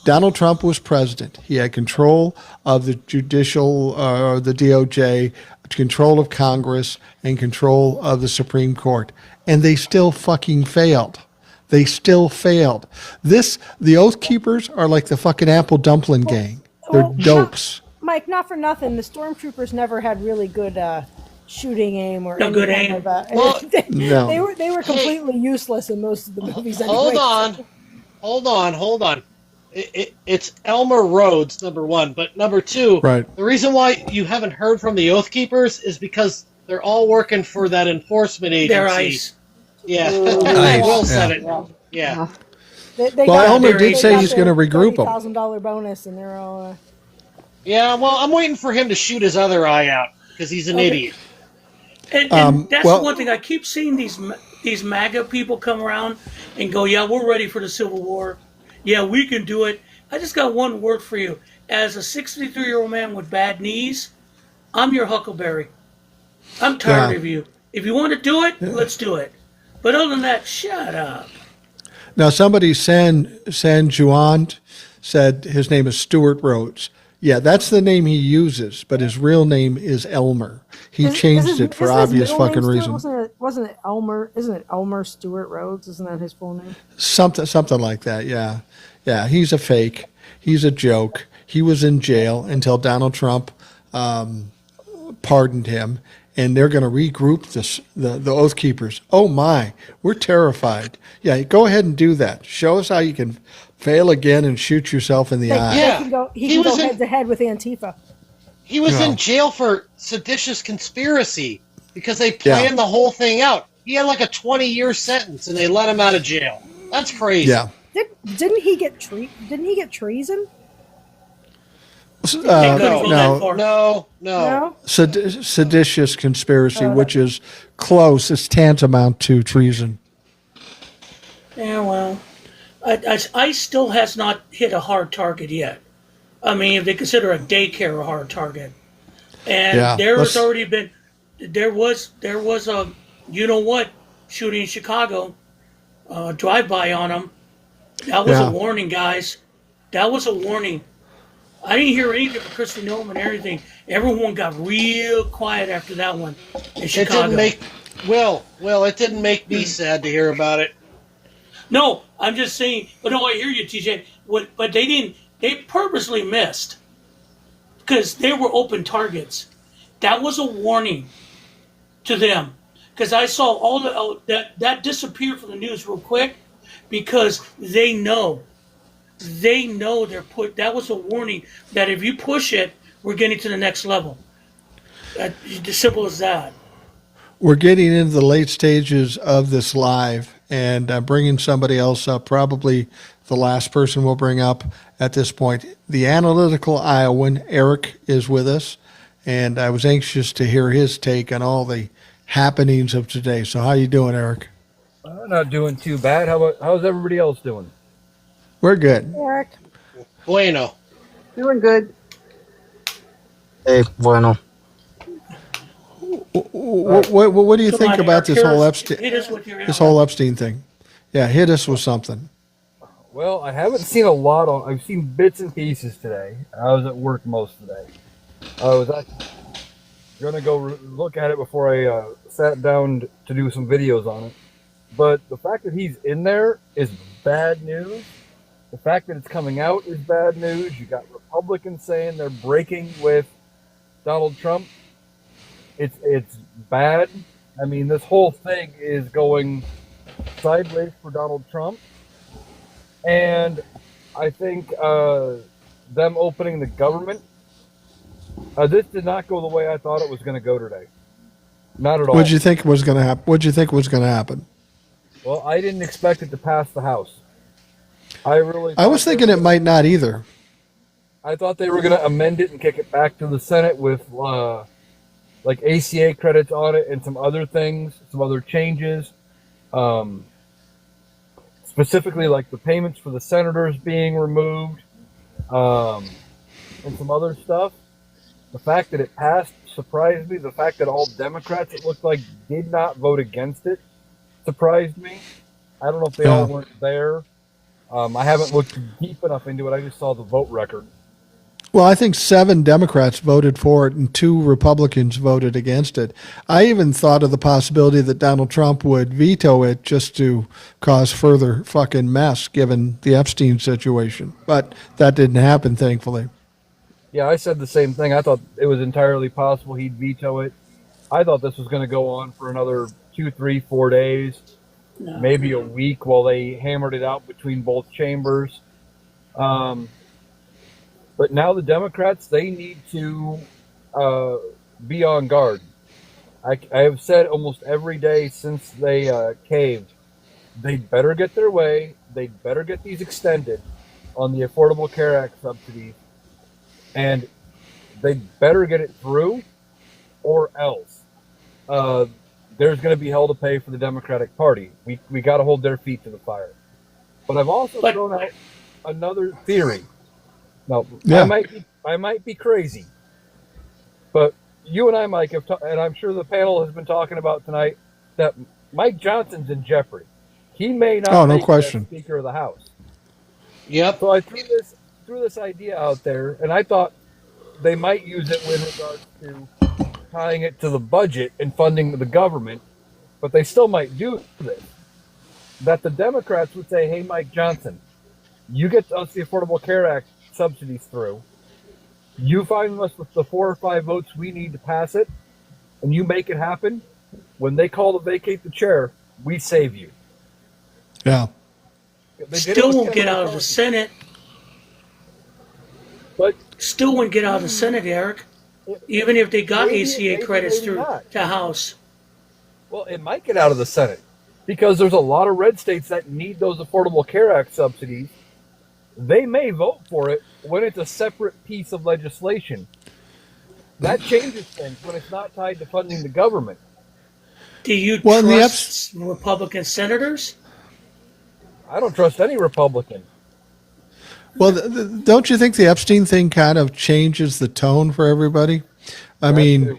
[SPEAKER 1] Donald Trump was president. He had control of the judicial, the DOJ, control of Congress, and control of the Supreme Court. And they still fucking failed. They still failed. The Oath Keepers are like the fucking Apple Dumpling Gang. They're
[SPEAKER 4] Well,
[SPEAKER 1] dopes.
[SPEAKER 4] Mike, not for nothing, the stormtroopers never had really good shooting aim or
[SPEAKER 7] No
[SPEAKER 4] any
[SPEAKER 7] good
[SPEAKER 4] kind
[SPEAKER 7] aim.
[SPEAKER 4] of.
[SPEAKER 3] Well,
[SPEAKER 1] No.
[SPEAKER 4] They were completely useless in most of the movies.
[SPEAKER 3] hold
[SPEAKER 4] anyway.
[SPEAKER 3] on. It's Elmer Rhodes, number one. But number two,
[SPEAKER 1] Right.
[SPEAKER 3] the reason why you haven't heard from the Oath Keepers is because they're all working for that enforcement agency.
[SPEAKER 7] They're ICE.
[SPEAKER 3] Yeah,
[SPEAKER 1] Nice,
[SPEAKER 3] Will said
[SPEAKER 1] yeah.
[SPEAKER 3] it. Yeah.
[SPEAKER 4] They
[SPEAKER 1] Well,
[SPEAKER 4] got-
[SPEAKER 1] Elmer
[SPEAKER 4] they
[SPEAKER 1] did say
[SPEAKER 4] got
[SPEAKER 1] he's
[SPEAKER 4] their
[SPEAKER 1] going to regroup them.
[SPEAKER 4] $30,000 bonus, and they're all.
[SPEAKER 3] Yeah, well, I'm waiting for him to shoot his other eye out because he's an idiot.
[SPEAKER 7] And that's
[SPEAKER 1] well-
[SPEAKER 7] one thing I keep seeing these MAGA people come around and go, yeah, we're ready for the Civil War. Yeah, we can do it. I just got one word for you. As a 63-year-old man with bad knees, I'm your Huckleberry. I'm tired
[SPEAKER 1] Yeah.
[SPEAKER 7] of you. If you want to do it, let's do it. But other than that, shut up.
[SPEAKER 1] Now, somebody, San Juan, said his name is Stuart Rhodes. Yeah, that's the name he uses, but his real name is Elmer. He changed it for
[SPEAKER 4] isn't his
[SPEAKER 1] obvious
[SPEAKER 4] middle name
[SPEAKER 1] fucking
[SPEAKER 4] Stuart?
[SPEAKER 1] reason.
[SPEAKER 4] Wasn't it Elmer? Isn't it Elmer Stewart Rhodes? Isn't that his full name?
[SPEAKER 1] Something like that, yeah. Yeah, he's a fake. He's a joke. He was in jail until Donald Trump pardoned him, and they're going to regroup the Oath Keepers. Oh my, we're terrified. Yeah, go ahead and do that. Show us how you can fail again and shoot yourself in the eye.
[SPEAKER 3] Yeah.
[SPEAKER 4] He
[SPEAKER 3] He
[SPEAKER 4] can go
[SPEAKER 3] was in-
[SPEAKER 4] head to head with Antifa.
[SPEAKER 3] He was
[SPEAKER 1] No.
[SPEAKER 3] in jail for seditious conspiracy because they planned the whole thing out. He had like a 20-year sentence, and they let him out of jail. That's crazy.
[SPEAKER 1] Yeah.
[SPEAKER 4] Didn't he get treason?
[SPEAKER 7] Couldn't go that
[SPEAKER 1] No,
[SPEAKER 7] far.
[SPEAKER 3] No.
[SPEAKER 4] No.
[SPEAKER 1] seditious conspiracy, which is close. It's tantamount to treason.
[SPEAKER 7] Yeah, well, ICE still has not hit a hard target yet. I mean, if they consider a daycare a hard target, and
[SPEAKER 1] Yeah,
[SPEAKER 7] there has
[SPEAKER 1] let's-
[SPEAKER 7] already been, there was a, you know what, shooting in Chicago, drive-by on them. That was
[SPEAKER 1] Yeah.
[SPEAKER 7] a warning, guys. That was a warning. I didn't hear anything from Christy Nolan or anything. Everyone got real quiet after that one in
[SPEAKER 3] It
[SPEAKER 7] Chicago.
[SPEAKER 3] didn't make Will. It didn't make me sad to hear about it.
[SPEAKER 7] No, I'm just saying. But no, I hear you, TJ. But they didn't. They purposely missed because they were open targets. That was a warning to them because I saw all that disappeared from the news real quick because they know they're put. That was a warning that if you push it, we're getting to the next level. As simple as that.
[SPEAKER 1] We're getting into the late stages of this live, and I'm bringing somebody else up, probably the last person we'll bring up at this point. The analytical Iowan, Eric, is with us, and I was anxious to hear his take on all the happenings of today. So how you doing, Eric?
[SPEAKER 11] Not doing too bad. How's everybody else doing?
[SPEAKER 1] We're good.
[SPEAKER 4] Eric.
[SPEAKER 3] Bueno.
[SPEAKER 6] Doing good.
[SPEAKER 10] Hey, bueno.
[SPEAKER 1] What do you
[SPEAKER 7] Come
[SPEAKER 1] think
[SPEAKER 7] on,
[SPEAKER 1] about
[SPEAKER 7] Eric,
[SPEAKER 1] this whole
[SPEAKER 7] hit
[SPEAKER 1] Epstein
[SPEAKER 7] us with your
[SPEAKER 1] this whole Epstein thing? Yeah, hit us with something.
[SPEAKER 11] Well, I haven't seen a lot on. I've seen bits and pieces today. I was at work most of the day. I was actually gonna go look at it before I sat down to do some videos on it. But the fact that he's in there is bad news. The fact that it's coming out is bad news. You got Republicans saying they're breaking with Donald Trump. It's bad. I mean, this whole thing is going sideways for Donald Trump. And I think them opening the government, this did not go the way I thought it was going to go today. Not at all.
[SPEAKER 1] What did you think was going to happen? What did you think was going to happen?
[SPEAKER 11] Well, I didn't expect it to pass the House. I
[SPEAKER 1] was thinking it might not either.
[SPEAKER 11] I thought they were going to amend it and kick it back to the Senate with like ACA credits on it and some other things, some other changes. Specifically, like the payments for the senators being removed, and some other stuff. The fact that it passed surprised me. The fact that all Democrats, it looked like, did not vote against it surprised me. I don't know if they all weren't there. I haven't looked deep enough into it. I just saw the vote record.
[SPEAKER 1] Well, I think 7 Democrats voted for it and 2 Republicans voted against it. I even thought of the possibility that Donald Trump would veto it just to cause further fucking mess given the Epstein situation. But that didn't happen, thankfully.
[SPEAKER 11] Yeah, I said the same thing. I thought it was entirely possible he'd veto it. I thought this was going to go on for another 2, 3, 4 days, maybe a week while they hammered it out between both chambers. But now the Democrats, they need to be on guard. I have said almost every day since they caved, they'd better get their way. They'd better get these extended on the Affordable Care Act subsidies. And they'd better get it through or else there's going to be hell to pay for the Democratic Party. We got to hold their feet to the fire. But I've also thrown out another theory. Now,
[SPEAKER 1] Yeah.
[SPEAKER 11] I might be crazy, but you and I, Mike, and I'm sure the panel has been talking about tonight, that Mike Johnson's in jeopardy. He may not
[SPEAKER 1] Oh, no
[SPEAKER 11] make
[SPEAKER 1] question.
[SPEAKER 11] Speaker of the House.
[SPEAKER 3] Yep.
[SPEAKER 11] So I threw this idea out there, and I thought they might use it with regards to tying it to the budget and funding the government, but they still might do this. That the Democrats would say, hey, Mike Johnson, you get us the Affordable Care Act subsidies through. You find us with the 4 or 5 votes we need to pass it, and you make it happen. When they call to vacate the chair, we save you.
[SPEAKER 1] Yeah.
[SPEAKER 7] Still won't get out of the Senate.
[SPEAKER 11] But
[SPEAKER 7] still won't get out of the Senate, Eric. Even if they got ACA credits through the House.
[SPEAKER 11] Well, it might get out of the Senate because there's a lot of red states that need those Affordable Care Act subsidies. They may vote for it when it's a separate piece of legislation. That changes things when it's not tied to funding the government.
[SPEAKER 7] Do you trust Republican senators?
[SPEAKER 11] I don't trust any Republican.
[SPEAKER 1] Well, don't you think the Epstein thing kind of changes the tone for everybody? I mean,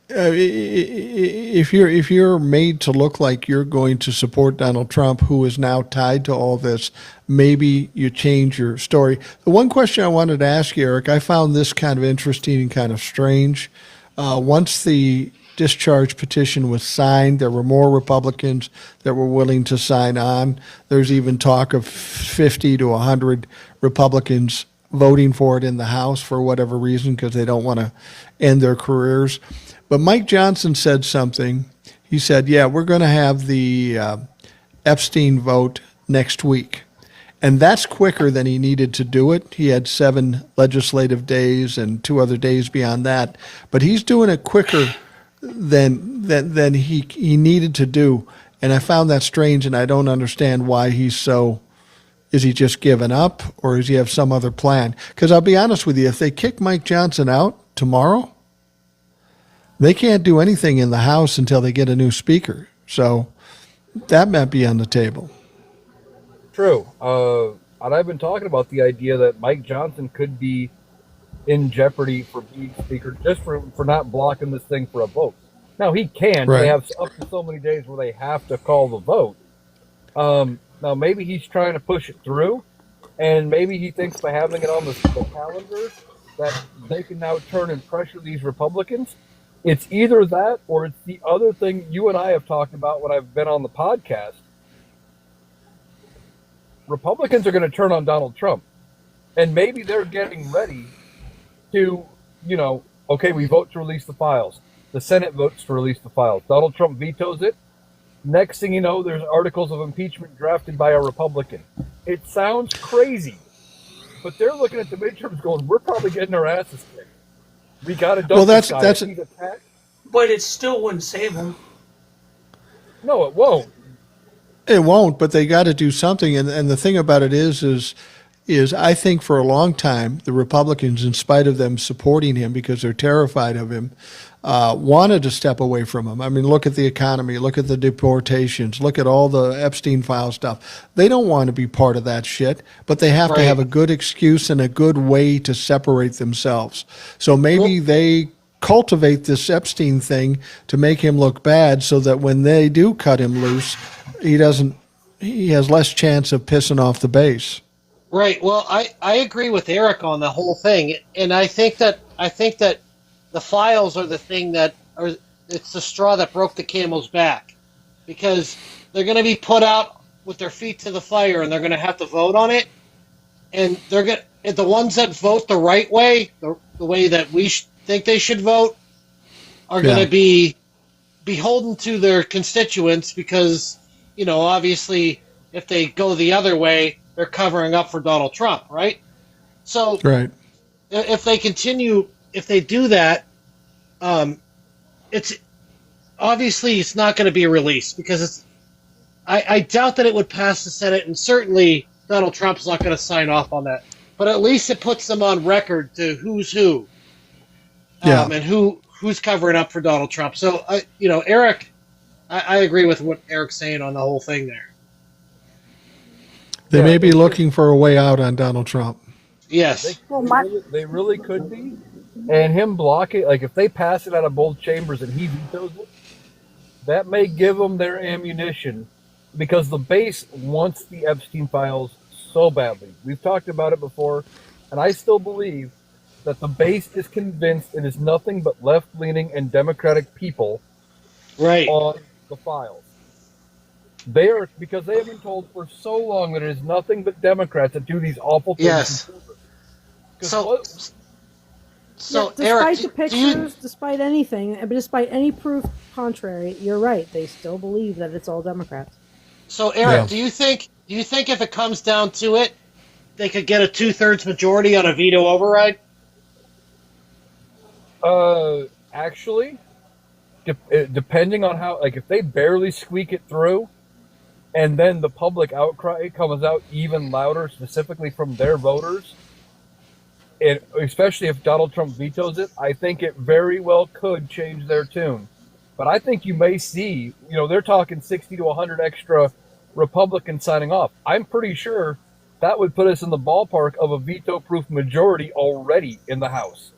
[SPEAKER 1] if you're made to look like you're going to support Donald Trump, who is now tied to all this, maybe you change your story. The one question I wanted to ask you, Eric, I found this kind of interesting and kind of strange. Once the discharge petition was signed, there were more Republicans that were willing to sign on. There's even talk of 50 to 100 Republicans voting for it in the House for whatever reason, because they don't want to end their careers. But Mike Johnson said something. He said, yeah, we're going to have the Epstein vote next week. And that's quicker than he needed to do it. He had 7 legislative days and 2 other days beyond that. But he's doing it quicker than he needed to do. And I found that strange, and I don't understand why he's so. Is he just giving up, or does he have some other plan? Because I'll be honest with you, if they kick Mike Johnson out tomorrow, they can't do anything in the House until they get a new speaker. So that might be on the table.
[SPEAKER 11] True. And I've been talking about the idea that Mike Johnson could be in jeopardy for being speaker just for not blocking this thing for a vote. Now, he can.
[SPEAKER 1] Right.
[SPEAKER 11] They have up to so many days where they have to call the vote. Now, maybe he's trying to push it through, and maybe he thinks by having it on the calendar that they can now turn and pressure these Republicans. It's either that or it's the other thing you and I have talked about when I've been on the podcast. Republicans are going to turn on Donald Trump, and maybe they're getting ready to, okay, we vote to release the files. The Senate votes to release the files. Donald Trump vetoes it. Next thing you know, there's articles of impeachment drafted by a Republican. It sounds crazy, but they're looking at the midterms going, we're probably getting our asses kicked. We got to dump
[SPEAKER 1] Well,
[SPEAKER 11] this
[SPEAKER 1] that's
[SPEAKER 11] guy. He's attacked.
[SPEAKER 7] But it still wouldn't save them.
[SPEAKER 11] No, it won't.
[SPEAKER 1] It won't, but they got to do something. And the thing about it is I think for a long time, the Republicans, in spite of them supporting him because they're terrified of him, wanted to step away from him. I mean, look at the economy, look at the deportations, look at all the Epstein file stuff. They don't want to be part of that shit, but they have to have a good excuse and a good way to separate themselves. So maybe they cultivate this Epstein thing to make him look bad so that when they do cut him loose, he has less chance of pissing off the base.
[SPEAKER 3] Right. Well, I agree with Eric on the whole thing, and I think that the files are the thing it's the straw that broke the camel's back, because they're going to be put out with their feet to the fire, and they're going to have to vote on it, and the ones that vote the right way, the way that we think they should vote, are going to be beholden to their constituents, because obviously if they go the other way, they're covering up for Donald Trump, right? So if they do that, it's not going to be released, because I doubt that it would pass the Senate, and certainly Donald Trump's not going to sign off on that. But at least it puts them on record to who's who, and who's covering up for Donald Trump. So Eric, I agree with what Eric's saying on the whole thing there.
[SPEAKER 1] They may be looking for a way out on Donald Trump.
[SPEAKER 3] Yes.
[SPEAKER 11] They really could be. And him blocking, like if they pass it out of both chambers and he vetoes it, that may give them their ammunition, because the base wants the Epstein files so badly. We've talked about it before, and I still believe that the base is convinced it is nothing but left-leaning and Democratic people on the files. They are, because they have been told for so long that it is nothing but Democrats that do these awful things.
[SPEAKER 3] Yes. So
[SPEAKER 4] despite
[SPEAKER 3] Eric,
[SPEAKER 4] the pictures, despite anything, but despite any proof contrary, you're right. They still believe that it's all Democrats.
[SPEAKER 3] So Eric, do you think if it comes down to it, they could get a 2/3 majority on a veto override?
[SPEAKER 11] Actually, depending on how, like, if they barely squeak it through, and then the public outcry comes out even louder, specifically from their voters, and especially if Donald Trump vetoes it, I think it very well could change their tune. But I think you may see, they're talking 60 to 100 extra Republicans signing off. I'm pretty sure that would put us in the ballpark of a veto-proof majority already in the House.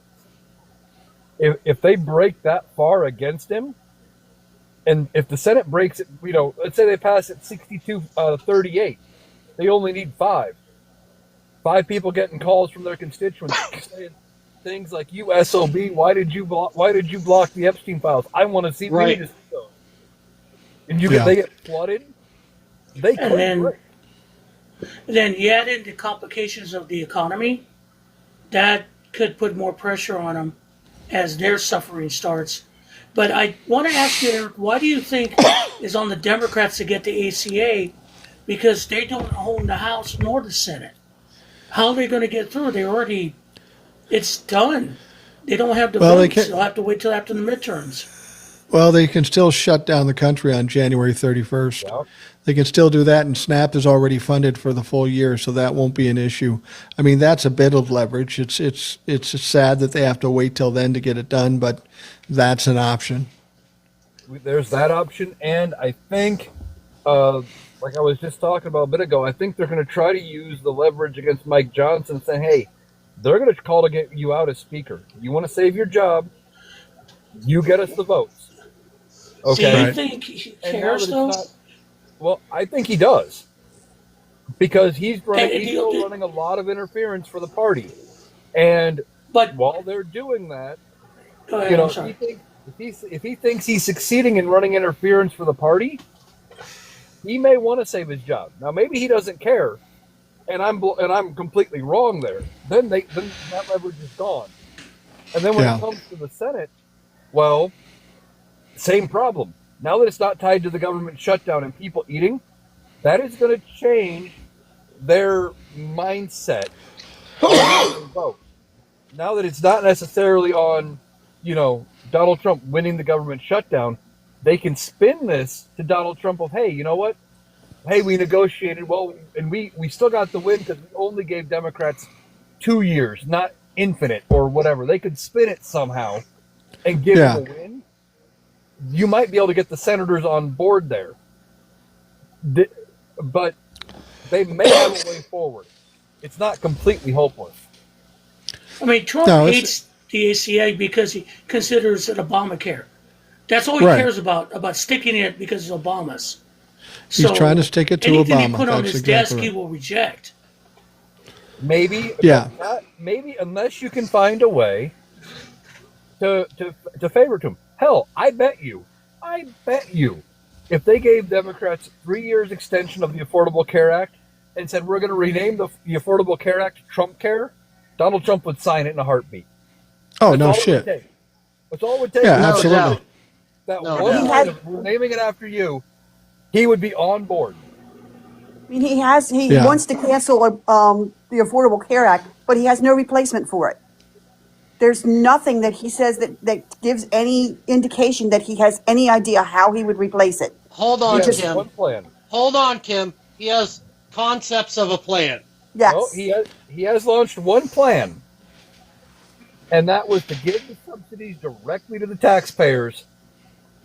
[SPEAKER 11] If they break that far against him, and if the Senate breaks it, let's say they pass it 62-38, they only need 5. 5 people getting calls from their constituents saying things like, "You SOB, why did you block the Epstein files? I want to see those." And they get flooded. They could.
[SPEAKER 7] And then you add in the complications of the economy, that could put more pressure on them as their suffering starts. But I want to ask you, Eric, why do you think is on the Democrats to get the ACA? Because they don't own the House nor the Senate. How are they going to get through? It's done. They don't have the votes. They'll have to wait till after the midterms.
[SPEAKER 1] Well, they can still shut down the country on January 31st. Yep. They can still do that, and SNAP is already funded for the full year, so that won't be an issue. I mean, that's a bit of leverage. It's sad that they have to wait till then to get it done, but that's an option.
[SPEAKER 11] There's that option, and I think, like I was just talking about a bit ago, I think they're going to try to use the leverage against Mike Johnson, saying, hey, they're going to call to get you out as Speaker. You want to save your job, you get us the votes.
[SPEAKER 7] Okay. Do you think he cares, though?
[SPEAKER 11] Well, I think he does. because he's
[SPEAKER 7] And
[SPEAKER 11] still running a lot of interference for the party. And
[SPEAKER 7] but
[SPEAKER 11] while they're doing that,
[SPEAKER 7] go ahead.
[SPEAKER 11] you know,
[SPEAKER 7] I'm sorry.
[SPEAKER 11] if he thinks he's succeeding in running interference for the party, he may want to save his job. Now, maybe he doesn't care, and I'm completely wrong there. Then that leverage is gone. And then when
[SPEAKER 1] Yeah.
[SPEAKER 11] it comes to the Senate, well, same problem. Now that it's not tied to the government shutdown and people eating, that is going to change their mindset on how they vote. Now that it's not necessarily on, you know, Donald Trump winning the government shutdown, they can spin this to Donald Trump of, hey, you know what? Hey, we negotiated well, and we still got the win because we only gave Democrats 2 years, not infinite or whatever. They could spin it somehow and give
[SPEAKER 1] Yeah.
[SPEAKER 11] them a win. You might be able to get the senators on board there. But they may have a way forward. It's not completely hopeless.
[SPEAKER 7] I mean, Trump
[SPEAKER 1] No, it's-
[SPEAKER 7] hates the ACA because he considers it Obamacare. That's all he
[SPEAKER 1] Right.
[SPEAKER 7] cares about sticking it because it's Obama's.
[SPEAKER 1] He's trying to stick it to
[SPEAKER 7] anything
[SPEAKER 1] Obama.
[SPEAKER 7] he put on
[SPEAKER 1] That's
[SPEAKER 7] his
[SPEAKER 1] exactly
[SPEAKER 7] desk, he
[SPEAKER 1] right.
[SPEAKER 7] will reject.
[SPEAKER 11] Maybe,
[SPEAKER 1] Yeah.
[SPEAKER 11] maybe unless you can find a way to favor to him. Hell, I bet you, if they gave Democrats 3 years extension of the Affordable Care Act and said we're going to rename the Affordable Care Act Trump Care, Donald Trump would sign it in a heartbeat.
[SPEAKER 1] Oh,
[SPEAKER 11] That's
[SPEAKER 1] no
[SPEAKER 11] all it would
[SPEAKER 1] shit.
[SPEAKER 11] take. That's all it would take.
[SPEAKER 1] Yeah,
[SPEAKER 11] No
[SPEAKER 1] absolutely.
[SPEAKER 11] doubt. That
[SPEAKER 3] No
[SPEAKER 11] one
[SPEAKER 3] doubt.
[SPEAKER 11] line of we're naming it after you, he would be on board.
[SPEAKER 6] I mean, he
[SPEAKER 1] Yeah.
[SPEAKER 6] wants to cancel the Affordable Care Act, but he has no replacement for it. There's nothing that he says that gives any indication that he has any idea how he would replace it.
[SPEAKER 3] Hold
[SPEAKER 11] He
[SPEAKER 3] on,
[SPEAKER 11] has
[SPEAKER 3] Kim.
[SPEAKER 11] one plan.
[SPEAKER 3] Hold on, Kim. He has concepts of a plan.
[SPEAKER 6] Yes.
[SPEAKER 11] No, he has launched one plan, and that was to give the subsidies directly to the taxpayers,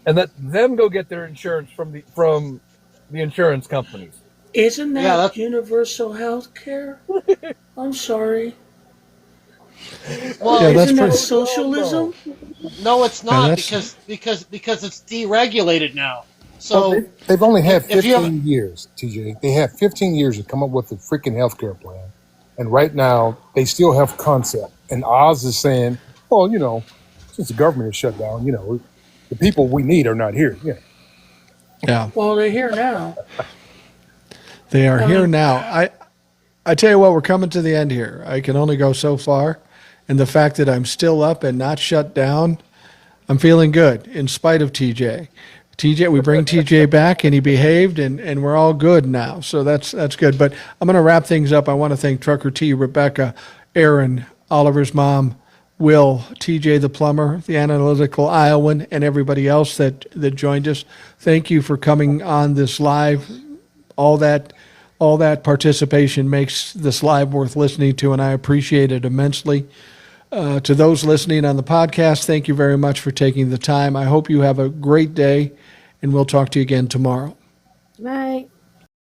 [SPEAKER 11] and let them go get their insurance from the insurance companies.
[SPEAKER 7] Isn't that
[SPEAKER 3] Yeah, that's-
[SPEAKER 7] universal health care? I'm sorry.
[SPEAKER 3] Well,
[SPEAKER 1] Yeah, that's
[SPEAKER 7] Isn't that
[SPEAKER 1] pretty-
[SPEAKER 7] socialism?
[SPEAKER 3] no, it's
[SPEAKER 1] Yeah,
[SPEAKER 3] not
[SPEAKER 1] that's-
[SPEAKER 3] because it's deregulated now.
[SPEAKER 2] Well,
[SPEAKER 3] So
[SPEAKER 2] they've only had
[SPEAKER 3] if you
[SPEAKER 2] 15 years, TJ. They had 15 years to come up with a freaking healthcare plan. And right now, they still have concept. And Oz is saying, well, you know, since the government is shut down, you know, the people we need are not here. Yeah.
[SPEAKER 1] Yeah.
[SPEAKER 7] Well, they're here now.
[SPEAKER 1] They are
[SPEAKER 7] I
[SPEAKER 1] here
[SPEAKER 7] mean-
[SPEAKER 1] now. I tell you what, we're coming to the end here. I can only go so far. And the fact that I'm still up and not shut down, I'm feeling good in spite of TJ. We bring TJ back and he behaved and we're all good now. So that's good. But I'm going to wrap things up. I want to thank Trucker T, Rebecca, Aaron, Oliver's mom, Will, TJ the plumber, the analytical Iowan, and everybody else that joined us. Thank you for coming on this live. All that participation makes this live worth listening to, and I appreciate it immensely. To those listening on the podcast, thank you very much for taking the time. I hope you have a great day, and we'll talk to you again tomorrow.
[SPEAKER 4] Right.